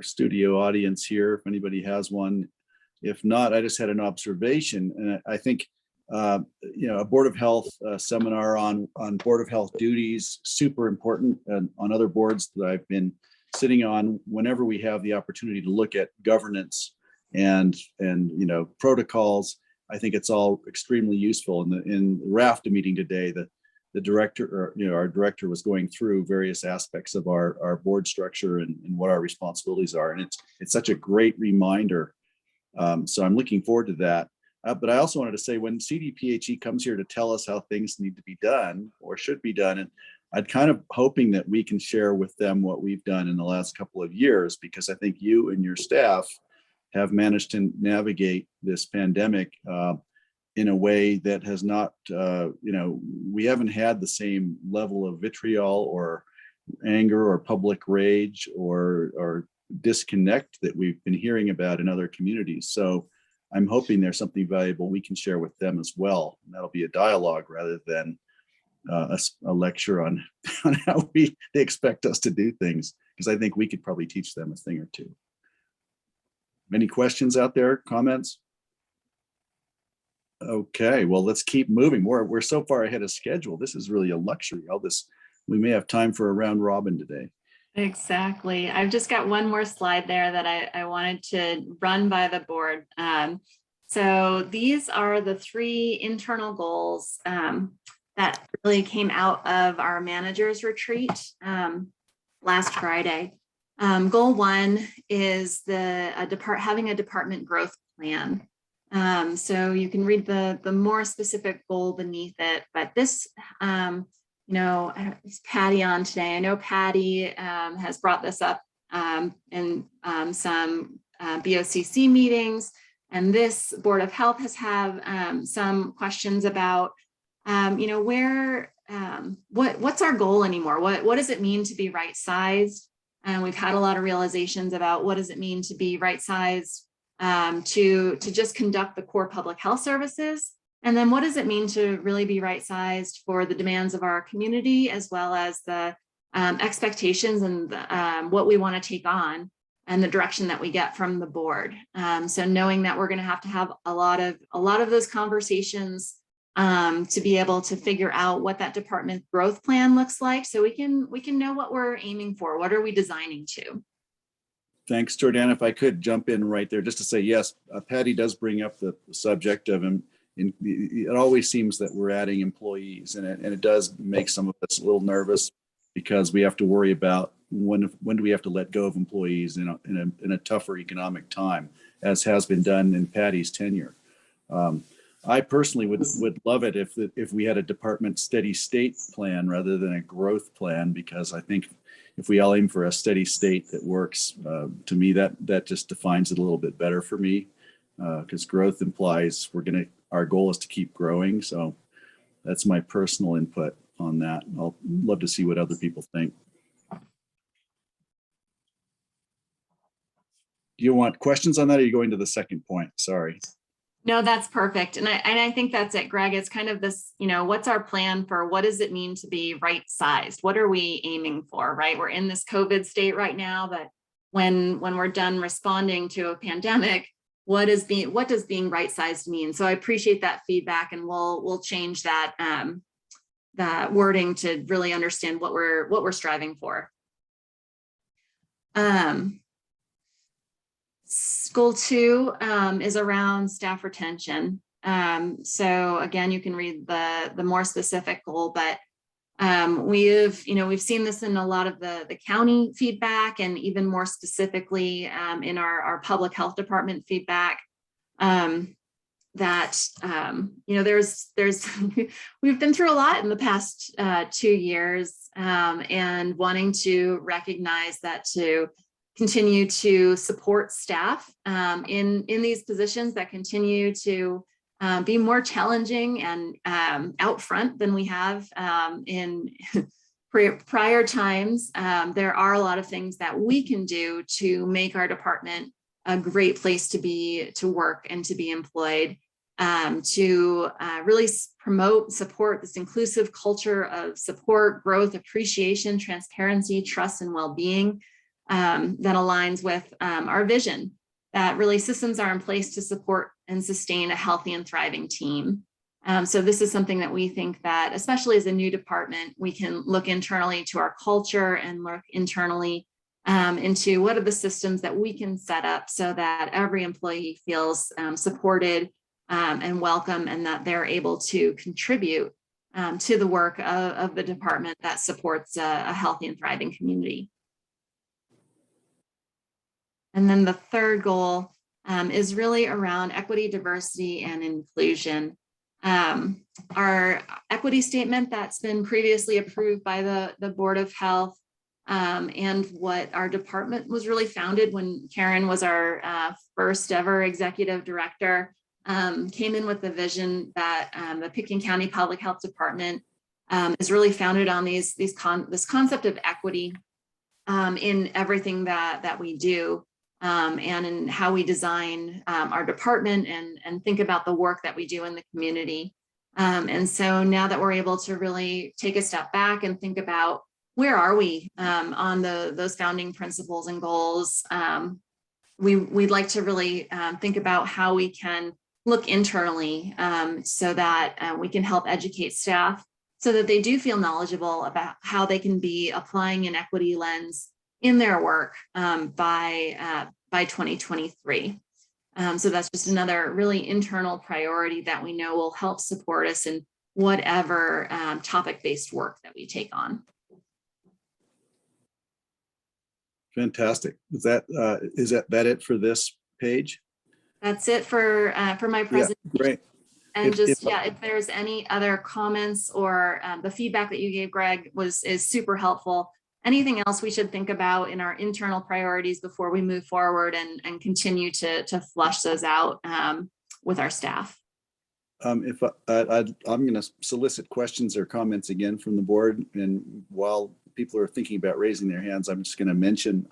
studio audience here, if anybody has one. If not, I just had an observation, and I think a Board of Health seminar on Board of Health duties, super important, and on other boards that I've been sitting on, whenever we have the opportunity to look at governance and protocols, I think it's all extremely useful. In the RAFTA meeting today, the director, or our director, was going through various aspects of our board structure and what our responsibilities are, and it's such a great reminder. So I'm looking forward to that. But I also wanted to say, when CDPHE comes here to tell us how things need to be done or should be done, and I'd kind of hoping that we can share with them what we've done in the last couple of years, because I think you and your staff have managed to navigate this pandemic in a way that has not, we haven't had the same level of vitriol or anger or public rage or disconnect that we've been hearing about in other communities. So I'm hoping there's something valuable we can share with them as well. And that'll be a dialogue rather than a lecture on how they expect us to do things, because I think we could probably teach them a thing or two. Any questions out there, comments? Okay, well, let's keep moving. We're so far ahead of schedule. This is really a luxury. We may have time for a round robin today. Exactly. I've just got one more slide there that I wanted to run by the board. So these are the 3 internal goals that really came out of our managers retreat last Friday. Goal 1 is having a department growth plan. So you can read the more specific goal beneath it, but this, is Patty on today? I know Patty has brought this up in some BOCC meetings, and this Board of Health has had some questions about, what's our goal anymore? What does it mean to be right-sized? And we've had a lot of realizations about what does it mean to be right-sized to just conduct the core public health services. And then what does it mean to really be right-sized for the demands of our community, as well as the expectations and what we want to take on and the direction that we get from the board. So knowing that we're going to have a lot of those conversations to be able to figure out what that department growth plan looks like, so we can know what we're aiming for. What are we designing to? Thanks, Jordana. If I could jump in right there just to say, yes, Patty does bring up the subject of him. It always seems that we're adding employees, and it does make some of us a little nervous, because we have to worry about when do we have to let go of employees in a tougher economic time, as has been done in Patty's tenure. I personally would love it if we had a department steady state plan rather than a growth plan, because I think if we all aim for a steady state that works, to me that just defines it a little bit better for me, because growth implies our goal is to keep growing. So that's my personal input on that. I'll love to see what other people think. Do you want questions on that, or are you going to the second point? Sorry. No, that's perfect. And I think that's it, Greg. It's kind of this, what's our plan for what does it mean to be right-sized? What are we aiming for, right? We're in this COVID state right now, but when we're done responding to a pandemic, what does being right-sized mean? So I appreciate that feedback, and we'll change that that wording to really understand what we're striving for. Goal 2 is around staff retention. So again, you can read the more specific goal, but we've seen this in a lot of the county feedback, and even more specifically in our public health department feedback, that there's we've been through a lot in the past 2 years, and wanting to recognize that to continue to support staff in these positions that continue to be more challenging and out front than we have in prior times. There are a lot of things that we can do to make our department a great place to work and to be employed, to really promote, support this inclusive culture of support, growth, appreciation, transparency, trust, and well-being that aligns with our vision, that really systems are in place to support and sustain a healthy and thriving team. So this is something that we think that, especially as a new department, we can look internally to our culture and look internally into what are the systems that we can set up so that every employee feels supported and welcome, and that they're able to contribute to the work of the department that supports a healthy and thriving community. And then the third goal is really around equity, diversity, and inclusion. Our equity statement that's been previously approved by the Board of Health, and what our department was really founded when Karen was our first ever executive director, came in with the vision that the Pitkin County Public Health Department is really founded on this concept of equity in everything that we do, and in how we design our department and think about the work that we do in the community. And so now that we're able to really take a step back and think about where are we on those founding principles and goals, we'd like to really think about how we can look internally so that we can help educate staff so that they do feel knowledgeable about how they can be applying an equity lens in their work by 2023. So that's just another really internal priority that we know will help support us in whatever topic-based work that we take on. Fantastic. Is that it for this page? That's it for my presentation. Yeah, great. And if there's any other comments or the feedback that you gave, Greg, is super helpful. Anything else we should think about in our internal priorities before we move forward and continue to flush those out with our staff? I'm going to solicit questions or comments again from the board. And while people are thinking about raising their hands, I'm just going to mention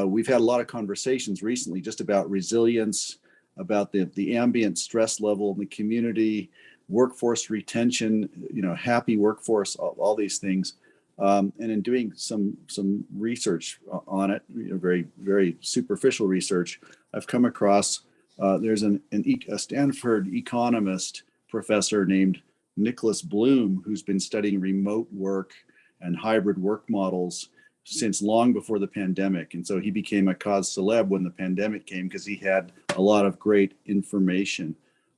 we've had a lot of conversations recently just about resilience, about the ambient stress level in the community, workforce retention, happy workforce, all these things. And in doing some research on it, very, very superficial research, I've come across there's a Stanford economist professor named Nicholas Bloom, who's been studying remote work and hybrid work models since long before the pandemic. And so he became a cause celeb when the pandemic came because he had a lot of great information.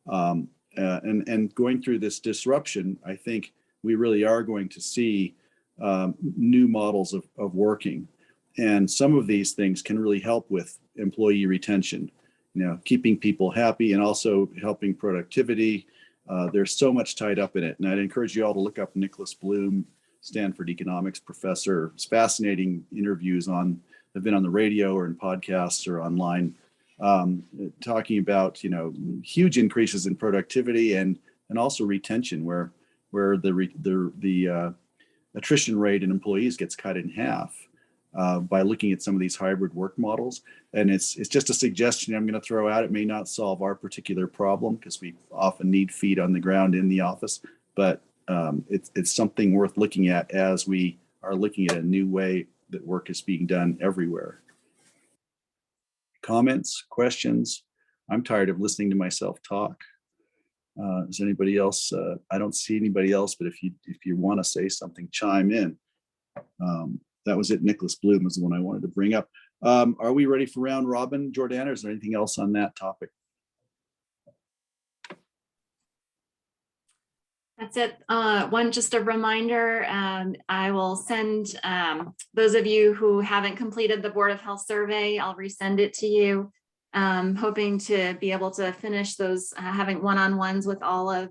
And going through this disruption, I think we really are going to see new models of working. And some of these things can really help with employee retention, keeping people happy and also helping productivity. There's so much tied up in it. And I'd encourage you all to look up Nicholas Bloom, Stanford economics professor. It's fascinating interviews have been on the radio or in podcasts or online, talking about, huge increases in productivity and also retention where the attrition rate in employees gets cut in half by looking at some of these hybrid work models. And it's just a suggestion I'm going to throw out. It may not solve our particular problem because we often need feet on the ground in the office, but it's something worth looking at as we are looking at a new way that work is being done everywhere. Comments, questions? I'm tired of listening to myself talk. Is anybody else? I don't see anybody else, but if you want to say something, chime in. That was it. Nicholas Bloom was the one I wanted to bring up. Are we ready for round robin, Jordana? Or is there anything else on that topic? That's it. Just a reminder, I will send those of you who haven't completed the Board of Health survey, I'll resend it to you. Hoping to be able to finish those, having one-on-ones with all of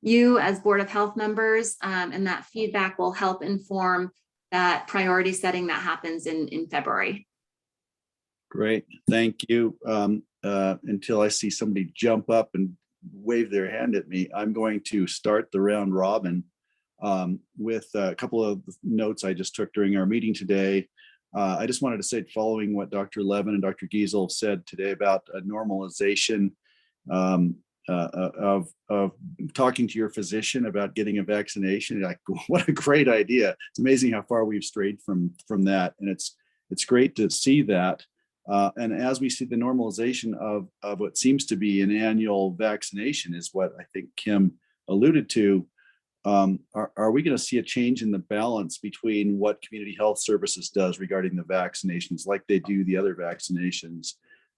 you as Board of Health members, and that feedback will help inform that priority setting that happens in February. Great, thank you. Until I see somebody jump up and wave their hand at me, I'm going to start the round robin with a couple of notes I just took during our meeting today. I just wanted to say, following what Dr. Levin and Dr. Giesel said today about a normalization of talking to your physician about getting a vaccination. Like, what a great idea. It's amazing how far we've strayed from that. And it's great to see that. And as we see the normalization of what seems to be an annual vaccination, is what I think Kim alluded to, are we going to see a change in the balance between what community health services does regarding the vaccinations, like they do the other vaccinations,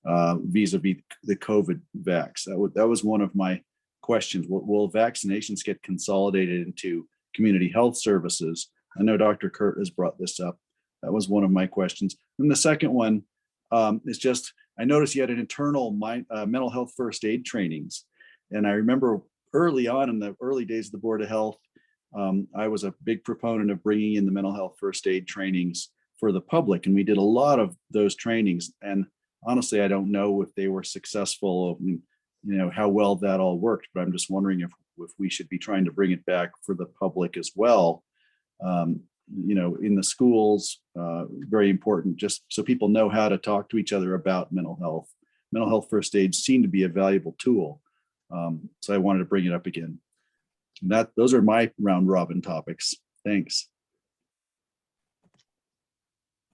vis-a-vis the COVID vax? That was one of my questions. Will vaccinations get consolidated into community health services? I know Dr. Kurt has brought this up. That was one of my questions. And the second one is just, I noticed you had an internal mental health first aid trainings. And I remember early on in the early days of the Board of Health, I was a big proponent of bringing in the mental health first aid trainings for the public. And we did a lot of those trainings. And honestly, I don't know if they were successful, how well that all worked, but I'm just wondering if we should be trying to bring it back for the public as well. In the schools, very important, just so people know how to talk to each other about mental health. Mental health first aid seemed to be a valuable tool. So I wanted to bring it up again. Those are my round robin topics. Thanks.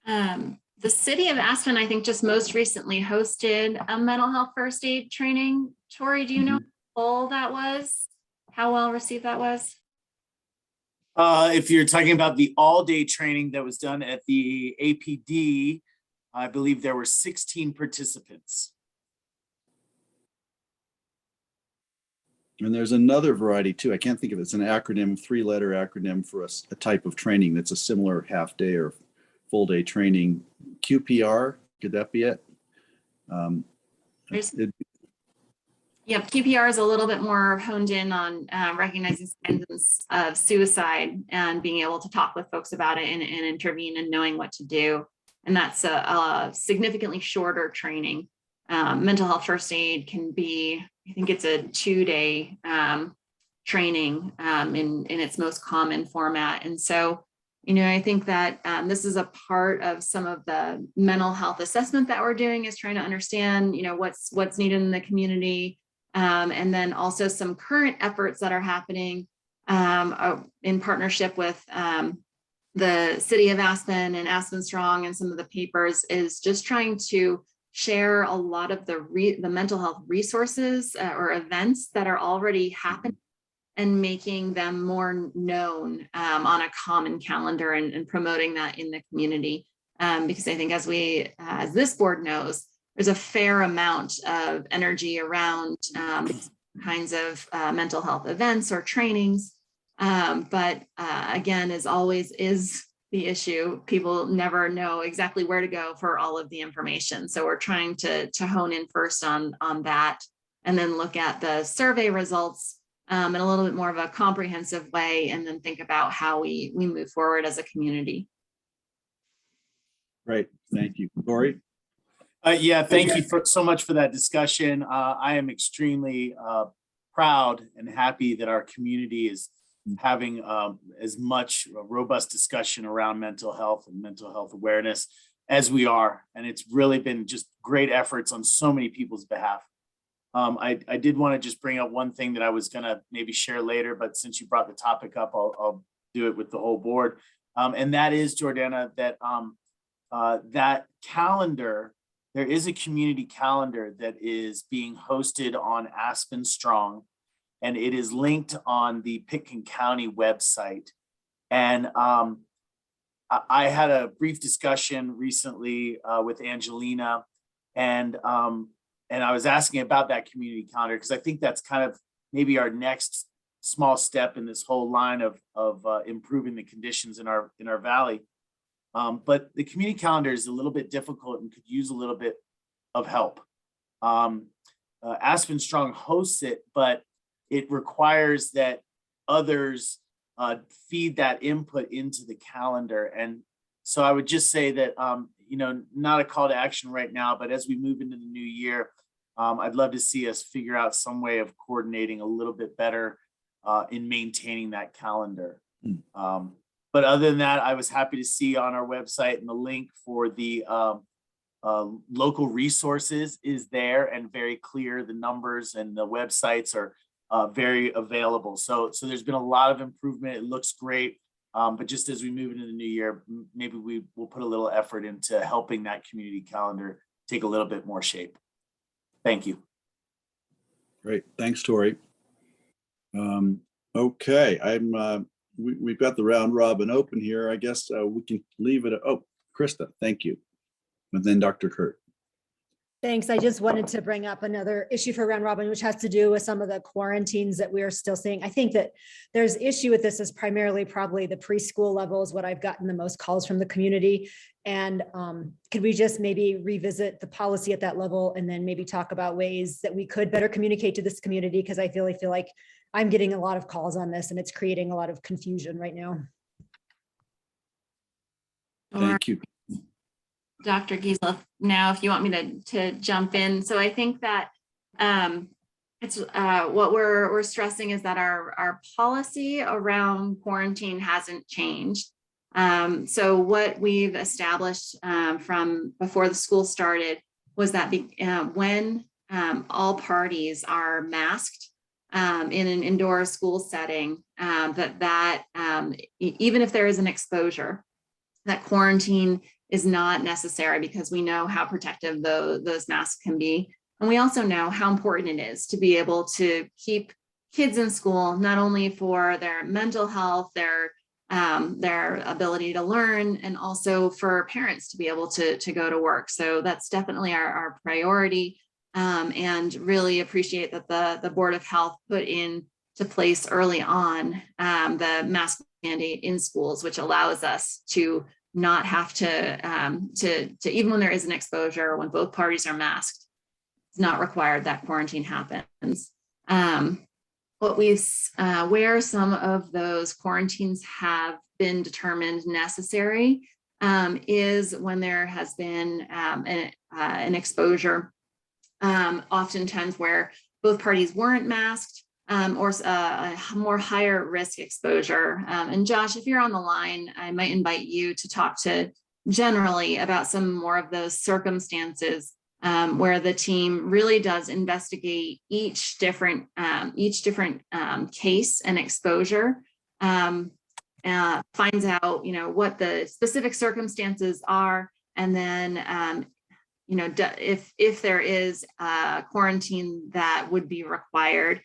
The city of Aspen, I think, just most recently hosted a mental health first aid training. Tori, do you know how full that was? How well received that was? If you're talking about the all-day training that was done at the APD, I believe there were 16 participants. And there's another variety too. I can't think of it. It's an acronym, 3-letter acronym for a type of training that's a similar half day or full day training. QPR, could that be it? Yep, QPR is a little bit more honed in on recognizing signs of suicide and being able to talk with folks about it and intervene and knowing what to do. And that's a significantly shorter training. Mental health first aid can be, I think it's a 2-day training in its most common format. And so, I think that this is a part of some of the mental health assessment that we're doing, is trying to understand, what's needed in the community. And then also some current efforts that are happening in partnership with the city of Aspen and Aspen Strong and some of the papers, is just trying to share a lot of the mental health resources or events that are already happening and making them more known on a common calendar and promoting that in the community. Because I think as this board knows, there's a fair amount of energy around kinds of mental health events or trainings. But again, as always is the issue, people never know exactly where to go for all of the information. So we're trying to hone in first on that, and then look at the survey results in a little bit more of a comprehensive way, and then think about how we move forward as a community. Great, thank you. Lori? Yeah, thank you so much for that discussion. I am extremely proud and happy that our community is having as much robust discussion around mental health and mental health awareness as we are. And it's really been just great efforts on so many people's behalf. I did want to just bring up one thing that I was going to maybe share later, but since you brought the topic up, I'll do it with the whole board. And that is, Jordana, that that calendar, there is a community calendar that is being hosted on Aspen Strong, and it is linked on the Pitkin County website. And I had a brief discussion recently with Angelina, and I was asking about that community calendar, because I think that's kind of maybe our next small step in this whole line of improving the conditions in our valley. But the community calendar is a little bit difficult and could use a little bit of help. Aspen Strong hosts it, but it requires that others feed that input into the calendar. And so I would just say that, not a call to action right now, but as we move into the new year, I'd love to see us figure out some way of coordinating a little bit better in maintaining that calendar. But other than that, I was happy to see on our website and the link for the local resources is there and very clear. The numbers and the websites are very available. So there's been a lot of improvement. It looks great. But just as we move into the new year, maybe we will put a little effort into helping that community calendar take a little bit more shape. Thank you. Great. Thanks, Tori. Okay, we've got the round robin open here. I guess we can leave it. Oh, Krista, thank you. And then Dr. Kurt. Thanks. I just wanted to bring up another issue for round robin, which has to do with some of the quarantines that we are still seeing. I think that there's issue with this is primarily probably the preschool level is what I've gotten the most calls from the community. And could we just maybe revisit the policy at that level and then maybe talk about ways that we could better communicate to this community? Because I feel like I'm getting a lot of calls on this and it's creating a lot of confusion right now. Thank you. Dr. Giesel, now if you want me to jump in. So I think that it's what we're stressing is that our policy around quarantine hasn't changed. So what we've established from before the school started was that when all parties are masked in an indoor school setting, that even if there is an exposure, that quarantine is not necessary because we know how protective those masks can be. And we also know how important it is to be able to keep kids in school, not only for their mental health, their ability to learn, and also for parents to be able to go to work. So that's definitely our priority, and really appreciate that the Board of Health put into place early on the mask mandate in schools, which allows us to not have to even when there is an exposure, when both parties are masked, it's not required that quarantine happens. Where some of those quarantines have been determined necessary is when there has been an exposure, oftentimes where both parties weren't masked, or a more higher risk exposure. And Josh, if you're on the line, I might invite you to talk to generally about some more of those circumstances where the team really does investigate each different case and exposure, finds out what the specific circumstances are, and then if there is a quarantine that would be required.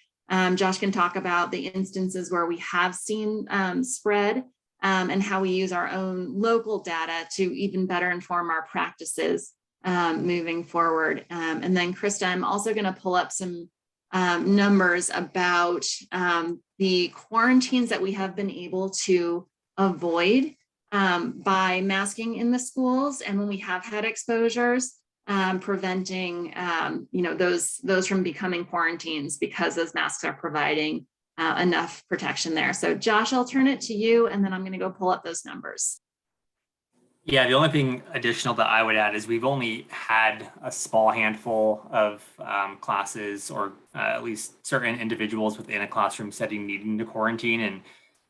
Josh can talk about the instances where we have seen spread and how we use our own local data to even better inform our practices moving forward. And then Krista, I'm also going to pull up some numbers about the quarantines that we have been able to avoid by masking in the schools. And when we have had exposures, preventing those from becoming quarantines because those masks are providing enough protection there. So Josh, I'll turn it to you, and then I'm going to go pull up those numbers. Yeah, the only thing additional that I would add is we've only had a small handful of classes, or at least certain individuals within a classroom setting needing to quarantine, and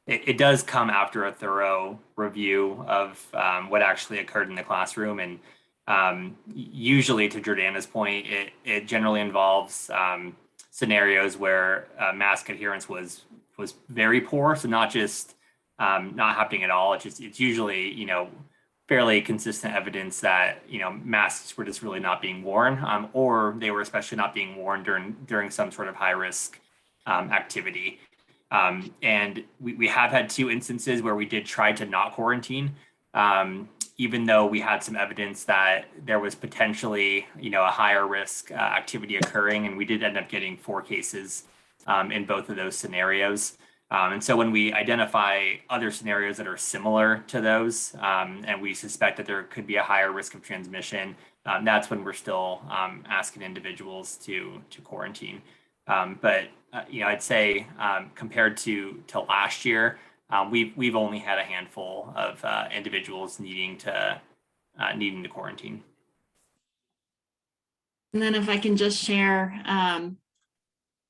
it does come after a thorough review of what actually occurred in the classroom. And usually, to Jordana's point, it generally involves scenarios where mask adherence was very poor. So not just not happening at all. It's usually fairly consistent evidence that masks were just really not being worn, or they were especially not being worn during some sort of high risk activity. And we have had 2 instances where we did try to not quarantine. Even though we had some evidence that there was potentially, a higher risk activity occurring, and we did end up getting 4 cases in both of those scenarios. And so when we identify other scenarios that are similar to those, and we suspect that there could be a higher risk of transmission, that's when we're still asking individuals to quarantine. But I'd say compared to last year, we've only had a handful of individuals needing to quarantine. And then if I can just share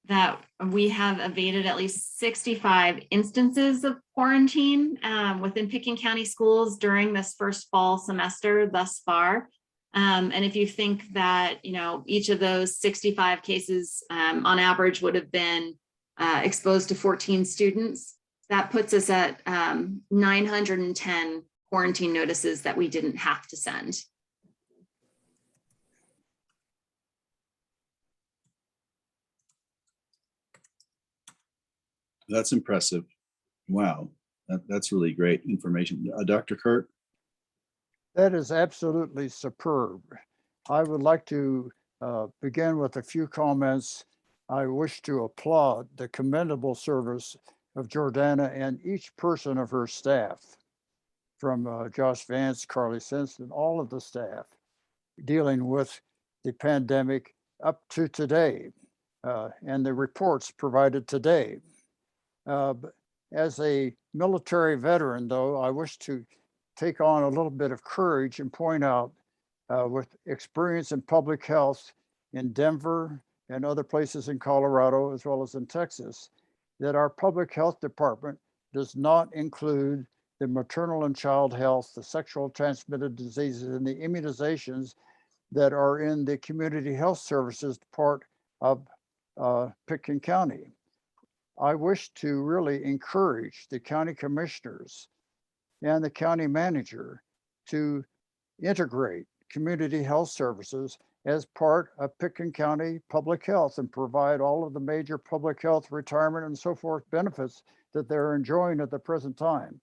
that we have evaded at least 65 instances of quarantine within Pickens County schools during this first fall semester thus far. And if you think that, each of those 65 cases on average would have been exposed to 14 students, that puts us at 910 quarantine notices that we didn't have to send. That's impressive. Wow, that's really great information. Dr. Kurt? That is absolutely superb. I would like to begin with a few comments. I wish to applaud the commendable service of Jordana and each person of her staff, from Josh Vance, Carly Simpson, all of the staff, dealing with the pandemic up to today, and the reports provided today. As a military veteran, though, I wish to take on a little bit of courage and point out, with experience in public health in Denver and other places in Colorado, as well as in Texas, that our public health department does not include the maternal and child health, the sexual transmitted diseases, and the immunizations that are in the community health services part of Pickens County. I wish to really encourage the county commissioners and the county manager to integrate community health services as part of Pickens County public health and provide all of the major public health, retirement, and so forth benefits that they're enjoying at the present time.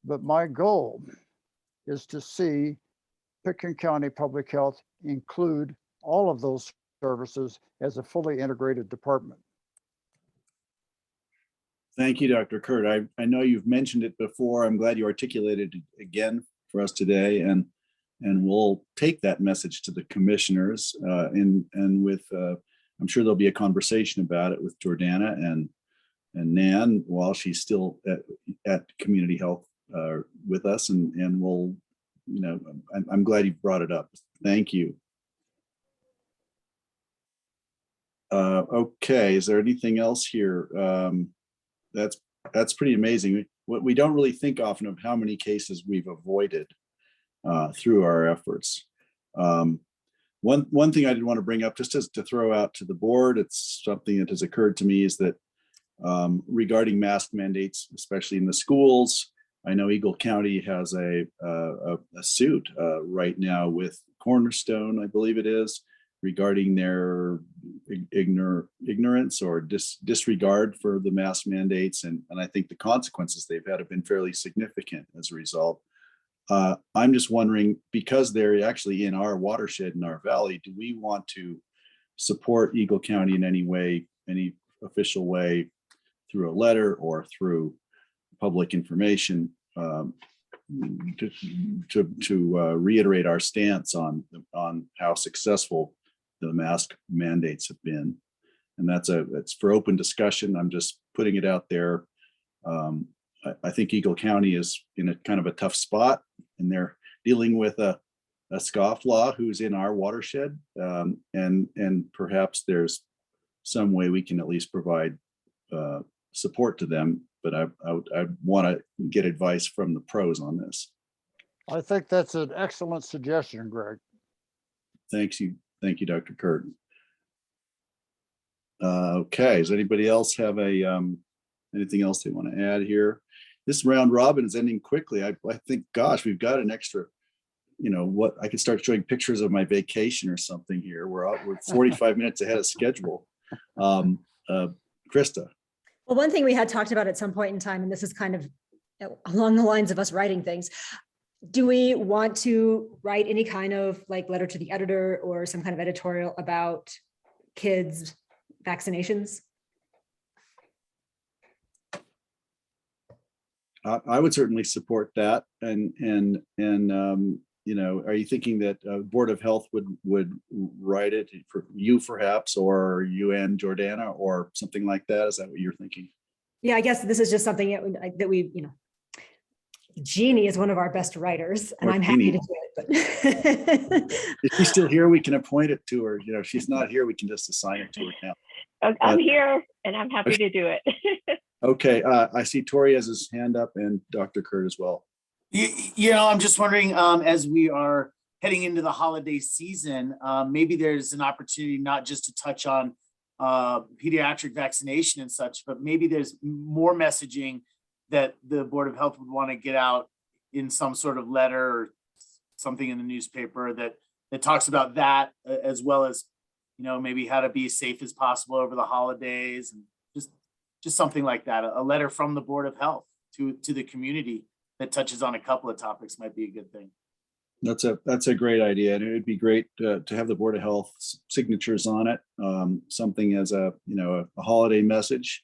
But my goal is to see Pickens County Public Health include all of those services as a fully integrated department. Thank you, Dr. Kurt. I know you've mentioned it before. I'm glad you articulated it again for us today, and we'll take that message to the commissioners. And with, I'm sure there'll be a conversation about it with Jordana and Nan while she's still at Community Health with us, and we'll, I'm glad you brought it up. Thank you. Okay, is there anything else here? That's pretty amazing. We don't really think often of how many cases we've avoided through our efforts. One thing I did want to bring up, just to throw out to the board, it's something that has occurred to me, is that regarding mask mandates, especially in the schools, I know Eagle County has a suit right now with Cornerstone, I believe it is, regarding their ignorance or disregard for the mask mandates. And I think the consequences they've had have been fairly significant as a result. I'm just wondering, because they're actually in our watershed, in our valley, do we want to support Eagle County in any way, any official way, through a letter or through public information, to reiterate our stance on how successful the mask mandates have been? And that's for open discussion. I'm just putting it out there. I think Eagle County is in a kind of a tough spot, and they're dealing with a scofflaw who's in our watershed, and perhaps there's some way we can at least provide support to them. But I want to get advice from the pros on this. I think that's an excellent suggestion, Greg. Thank you, Dr. Kurt. Okay, does anybody else have anything else they want to add here? This round robin is ending quickly. I think, gosh, we've got an extra, what, I could start showing pictures of my vacation or something here. We're 45 minutes ahead of schedule. Krista. Well, one thing we had talked about at some point in time, and this is kind of along the lines of us writing things, do we want to write any kind of letter to the editor or some kind of editorial about kids' vaccinations? I would certainly support that. And are you thinking that Board of Health would write it for you perhaps, or you and Jordana, or something like that? Is that what you're thinking? Yeah, I guess this is just something that we, Jeannie is one of our best writers, and Or I'm happy Jeannie. to do it. But If she's still here, we can appoint it to her. If she's not here, we can just assign it to her now. I'm here and I'm happy to do it. Okay, I see Tori has his hand up and Dr. Kurt as well. I'm just wondering, as we are heading into the holiday season, maybe there's an opportunity not just to touch on pediatric vaccination and such, but maybe there's more messaging that the Board of Health would want to get out in some sort of letter or something in the newspaper that talks about that, as well as, maybe how to be as safe as possible over the holidays, and just something like that. A letter from the Board of Health to the community that touches on a couple of topics might be a good thing. That's a great idea, and it would be great to have the Board of Health signatures on it. Something as a holiday message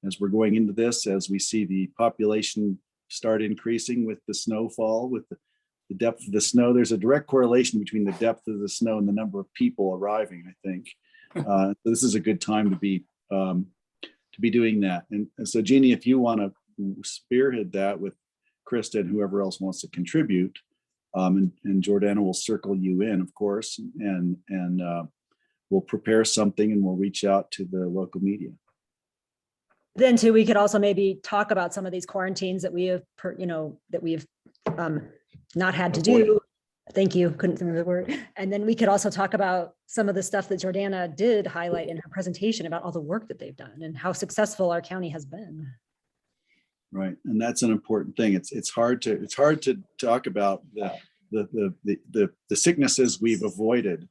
as we're going into this, as we see the population start increasing with the snowfall, with the depth of the snow. There's a direct correlation between the depth of the snow and the number of people arriving, I think. So this is a good time to be doing that. And so Jeannie, if you want to spearhead that with Krista and whoever else wants to contribute, and Jordana will circle you in, of course, and we'll prepare something and we'll reach out to the local media. then too, we could also maybe talk about some of these quarantines that we have, not had to do. Thank you. Couldn't think of the word. And then we could also talk about some of the stuff that Jordana did highlight in her presentation about all the work that they've done and how successful our county has been. Right, and that's an important thing. It's hard to talk about the sicknesses we've avoided,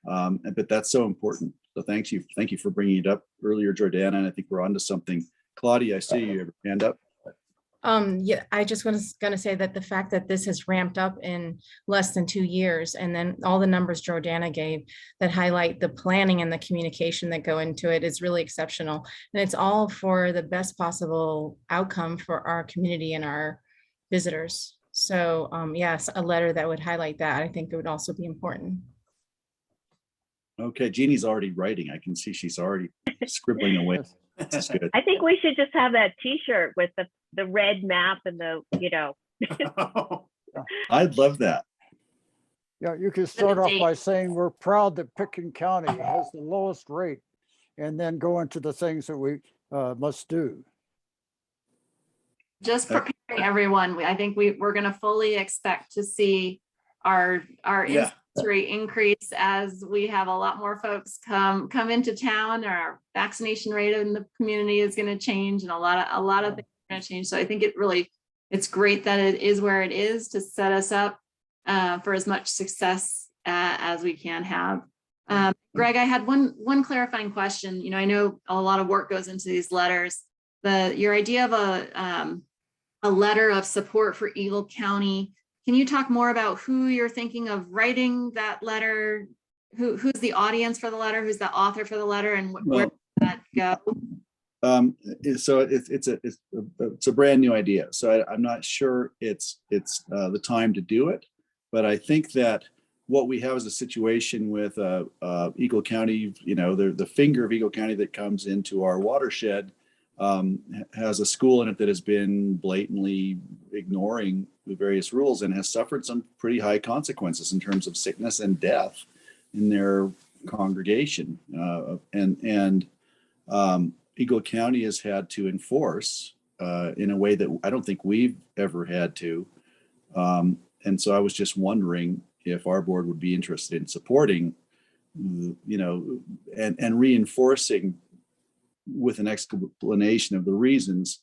but that's so important. So thank you for bringing it up earlier, Jordana. And I think we're onto something. Claudia, I see you have your hand up. Yeah, I just was going to say that the fact that this has ramped up in less than 2 years, and then all the numbers Jordana gave that highlight the planning and the communication that go into it is really exceptional. And it's all for the best possible outcome for our community and our visitors. So yes, a letter that would highlight that, I think it would also be important. Okay, Jeannie's already writing. I can see she's already scribbling away. That's good. I think we should just have that T-shirt with the red map and I'd love that. Yeah, you could start off by saying we're proud that Pickens County has the lowest rate, and then go into the things that we must do. Just preparing everyone. I think we're going to fully expect to see our incidence rate increase as we have a lot more folks come into town. Our vaccination rate in the community is going to change, and a lot of things are going to change. So I think it's great that it is where it is to set us up for as much success as we can have. Greg, I had one clarifying question. I know a lot of work goes into these letters. Your idea of a letter of support for Eagle County. Can you talk more about who you're thinking of writing that letter? Who's the audience for the letter? Who's the author for the letter, and where does that go? So it's a brand new idea. So I'm not sure it's the time to do it, but I think that what we have is a situation with Eagle County. The finger of Eagle County that comes into our watershed has a school in it that has been blatantly ignoring the various rules and has suffered some pretty high consequences in terms of sickness and death in their congregation. Eagle County has had to enforce in a way that I don't think we've ever had to. And so I was just wondering if our board would be interested in supporting, and reinforcing with an explanation of the reasons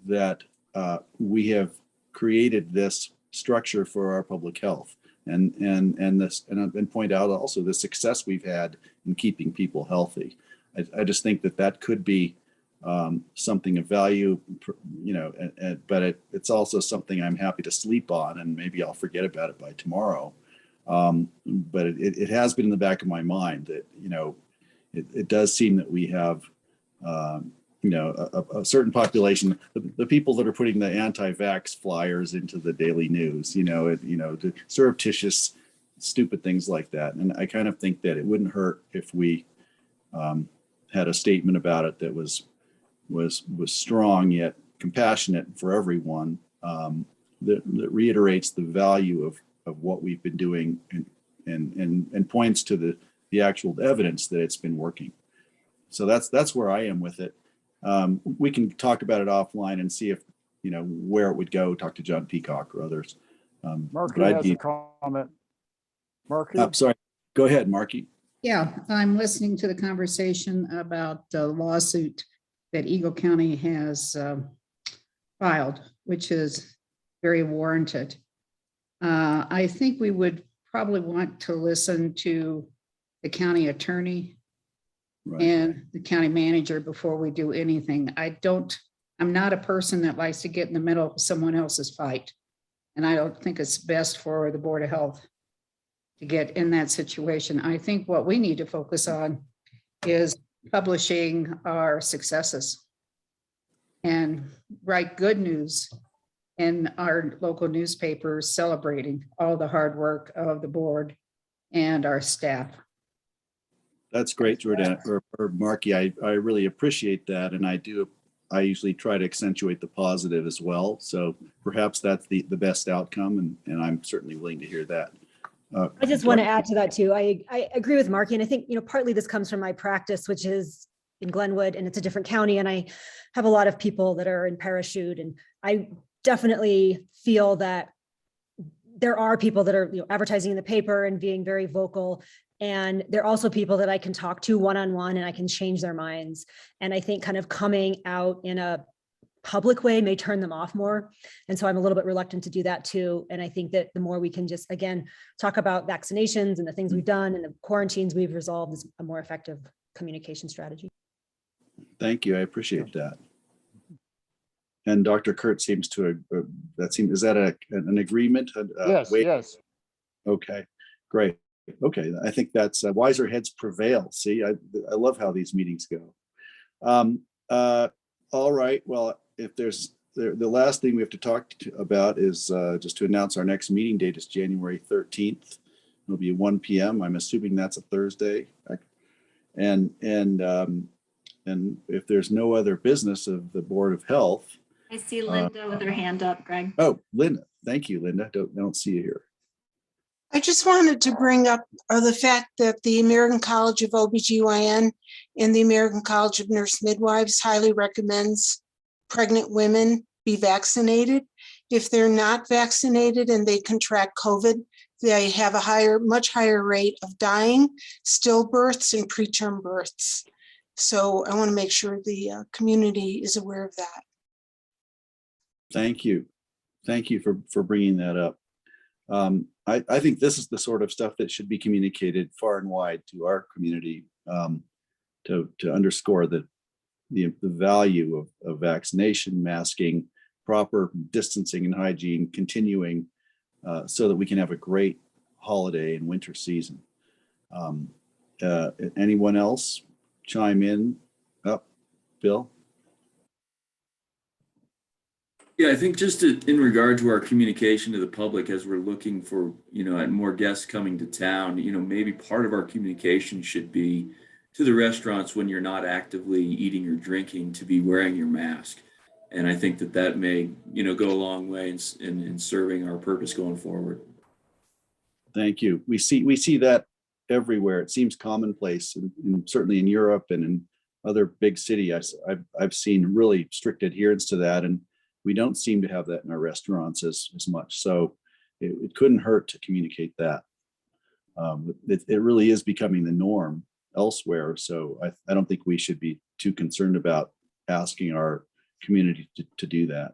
that we have created this structure for our public health, and point out also the success we've had in keeping people healthy. I just think that could be something of value, but it's also something I'm happy to sleep on, and maybe I'll forget about it by tomorrow. But it has been in the back of my mind that it does seem that we have a certain population, the people that are putting the anti-vax flyers into the daily news, the surreptitious, stupid things like that. And I kind of think that it wouldn't hurt if we had a statement about it that was was strong yet compassionate for everyone. That reiterates the value of what we've been doing and points to the actual evidence that it's been working. So that's where I am with it. We can talk about it offline and see if, where it would go, talk to John Peacock or others. Marky has a comment. Marky? I'm sorry. Go ahead, Marky. Yeah, I'm listening to the conversation about the lawsuit that Eagle County has filed, which is very warranted. I think we would probably want to listen to the county attorney and the county manager before we do anything. I'm not a person that likes to get in the middle of someone else's fight. And I don't think it's best for the Board of Health to get in that situation. I think what we need to focus on is publishing our successes and write good news in our local newspapers, celebrating all the hard work of the board and our staff. That's great, Jordan or Marky. I really appreciate that. And I usually try to accentuate the positive as well. So perhaps that's the best outcome. And I'm certainly willing to hear that. I just want to add to that too. I agree with Marky. And I think, partly this comes from my practice, which is in Glenwood, and it's a different county. And I have a lot of people that are in Parachute. And I definitely feel that there are people that are advertising in the paper and being very vocal. And there are also people that I can talk to one-on-one and I can change their minds. And I think kind of coming out in a public way may turn them off more. And so I'm a little bit reluctant to do that too. And I think that the more we can just, again, talk about vaccinations and the things we've done and the quarantines we've resolved is a more effective communication strategy. Thank you. I appreciate that. And Dr. Kurt seems to, is that an agreement? Yes, yes. Okay, great. Okay, I think that's wiser heads prevail. See, I love how these meetings go. All right, well, if there's the last thing we have to talk about is just to announce our next meeting date is January 13th. It'll be 1 p.m. I'm assuming that's a Thursday. And if there's no other business of the Board of Health. I see Linda with her hand up, Greg. Oh, Linda. Thank you, Linda. I don't see you here. I just wanted to bring up the fact that the American College of OBGYN and the American College of Nurse Midwives highly recommends pregnant women be vaccinated. If they're not vaccinated and they contract COVID, they have a much higher rate of dying, stillbirths, and preterm births. So I want to make sure the community is aware of that. Thank you. Thank you for bringing that up. I think this is the sort of stuff that should be communicated far and wide to our community to underscore the value of vaccination, masking, proper distancing and hygiene, continuing so that we can have a great holiday and winter season. Anyone else chime in? Bill? Yeah, I think just in regard to our communication to the public as we're looking for, and more guests coming to town, maybe part of our communication should be to the restaurants when you're not actively eating or drinking to be wearing your mask. And I think that may, go a long way in serving our purpose going forward. Thank you. We see that everywhere. It seems commonplace, and certainly in Europe and in other big cities. I've seen really strict adherence to that, and we don't seem to have that in our restaurants as much. So it couldn't hurt to communicate that. It really is becoming the norm elsewhere. So I don't think we should be too concerned about asking our community to do that.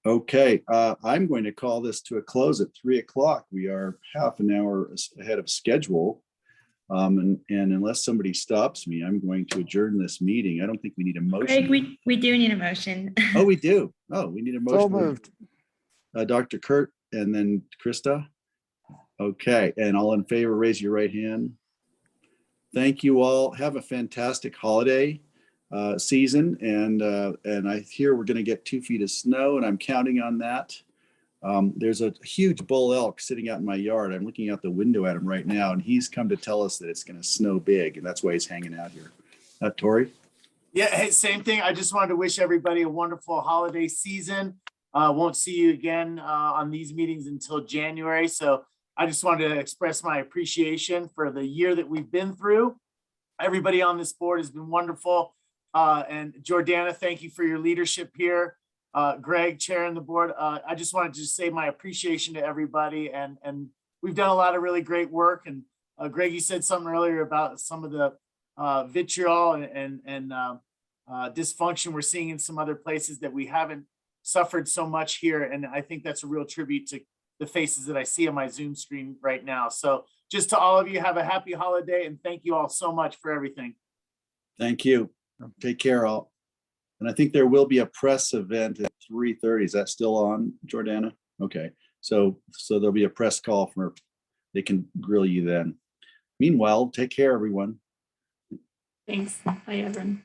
Okay, I'm going to call this to a close at 3 o'clock. We are half an hour ahead of schedule. And unless somebody stops me, I'm going to adjourn this meeting. I don't think we need a motion. Greg, we do need a motion. Oh, we do. Oh, we need a motion. So moved. Dr. Kurt and then Krista. Okay, and all in favor, raise your right hand. Thank you all. Have a fantastic holiday season. And I hear we're going to get 2 feet of snow, and I'm counting on that. There's a huge bull elk sitting out in my yard. I'm looking out the window at him right now, and he's come to tell us that it's going to snow big, and that's why he's hanging out here. Tori? Yeah, hey, same thing. I just wanted to wish everybody a wonderful holiday season. Won't see you again on these meetings until January. So I just wanted to express my appreciation for the year that we've been through. Everybody on this board has been wonderful. And Jordana, thank you for your leadership here. Greg, chairing the board. I just wanted to say my appreciation to everybody. And we've done a lot of really great work. And Greg, you said something earlier about some of the vitriol and dysfunction we're seeing in some other places that we haven't suffered so much here. And I think that's a real tribute to the faces that I see on my Zoom screen right now. So just to all of you, have a happy holiday and thank you all so much for everything. Thank you. Take care all. And I think there will be a press event at 3:30. Is that still on, Jordana? Okay. So there'll be a press call they can grill you then. Meanwhile, take care, everyone. Thanks. Bye, everyone.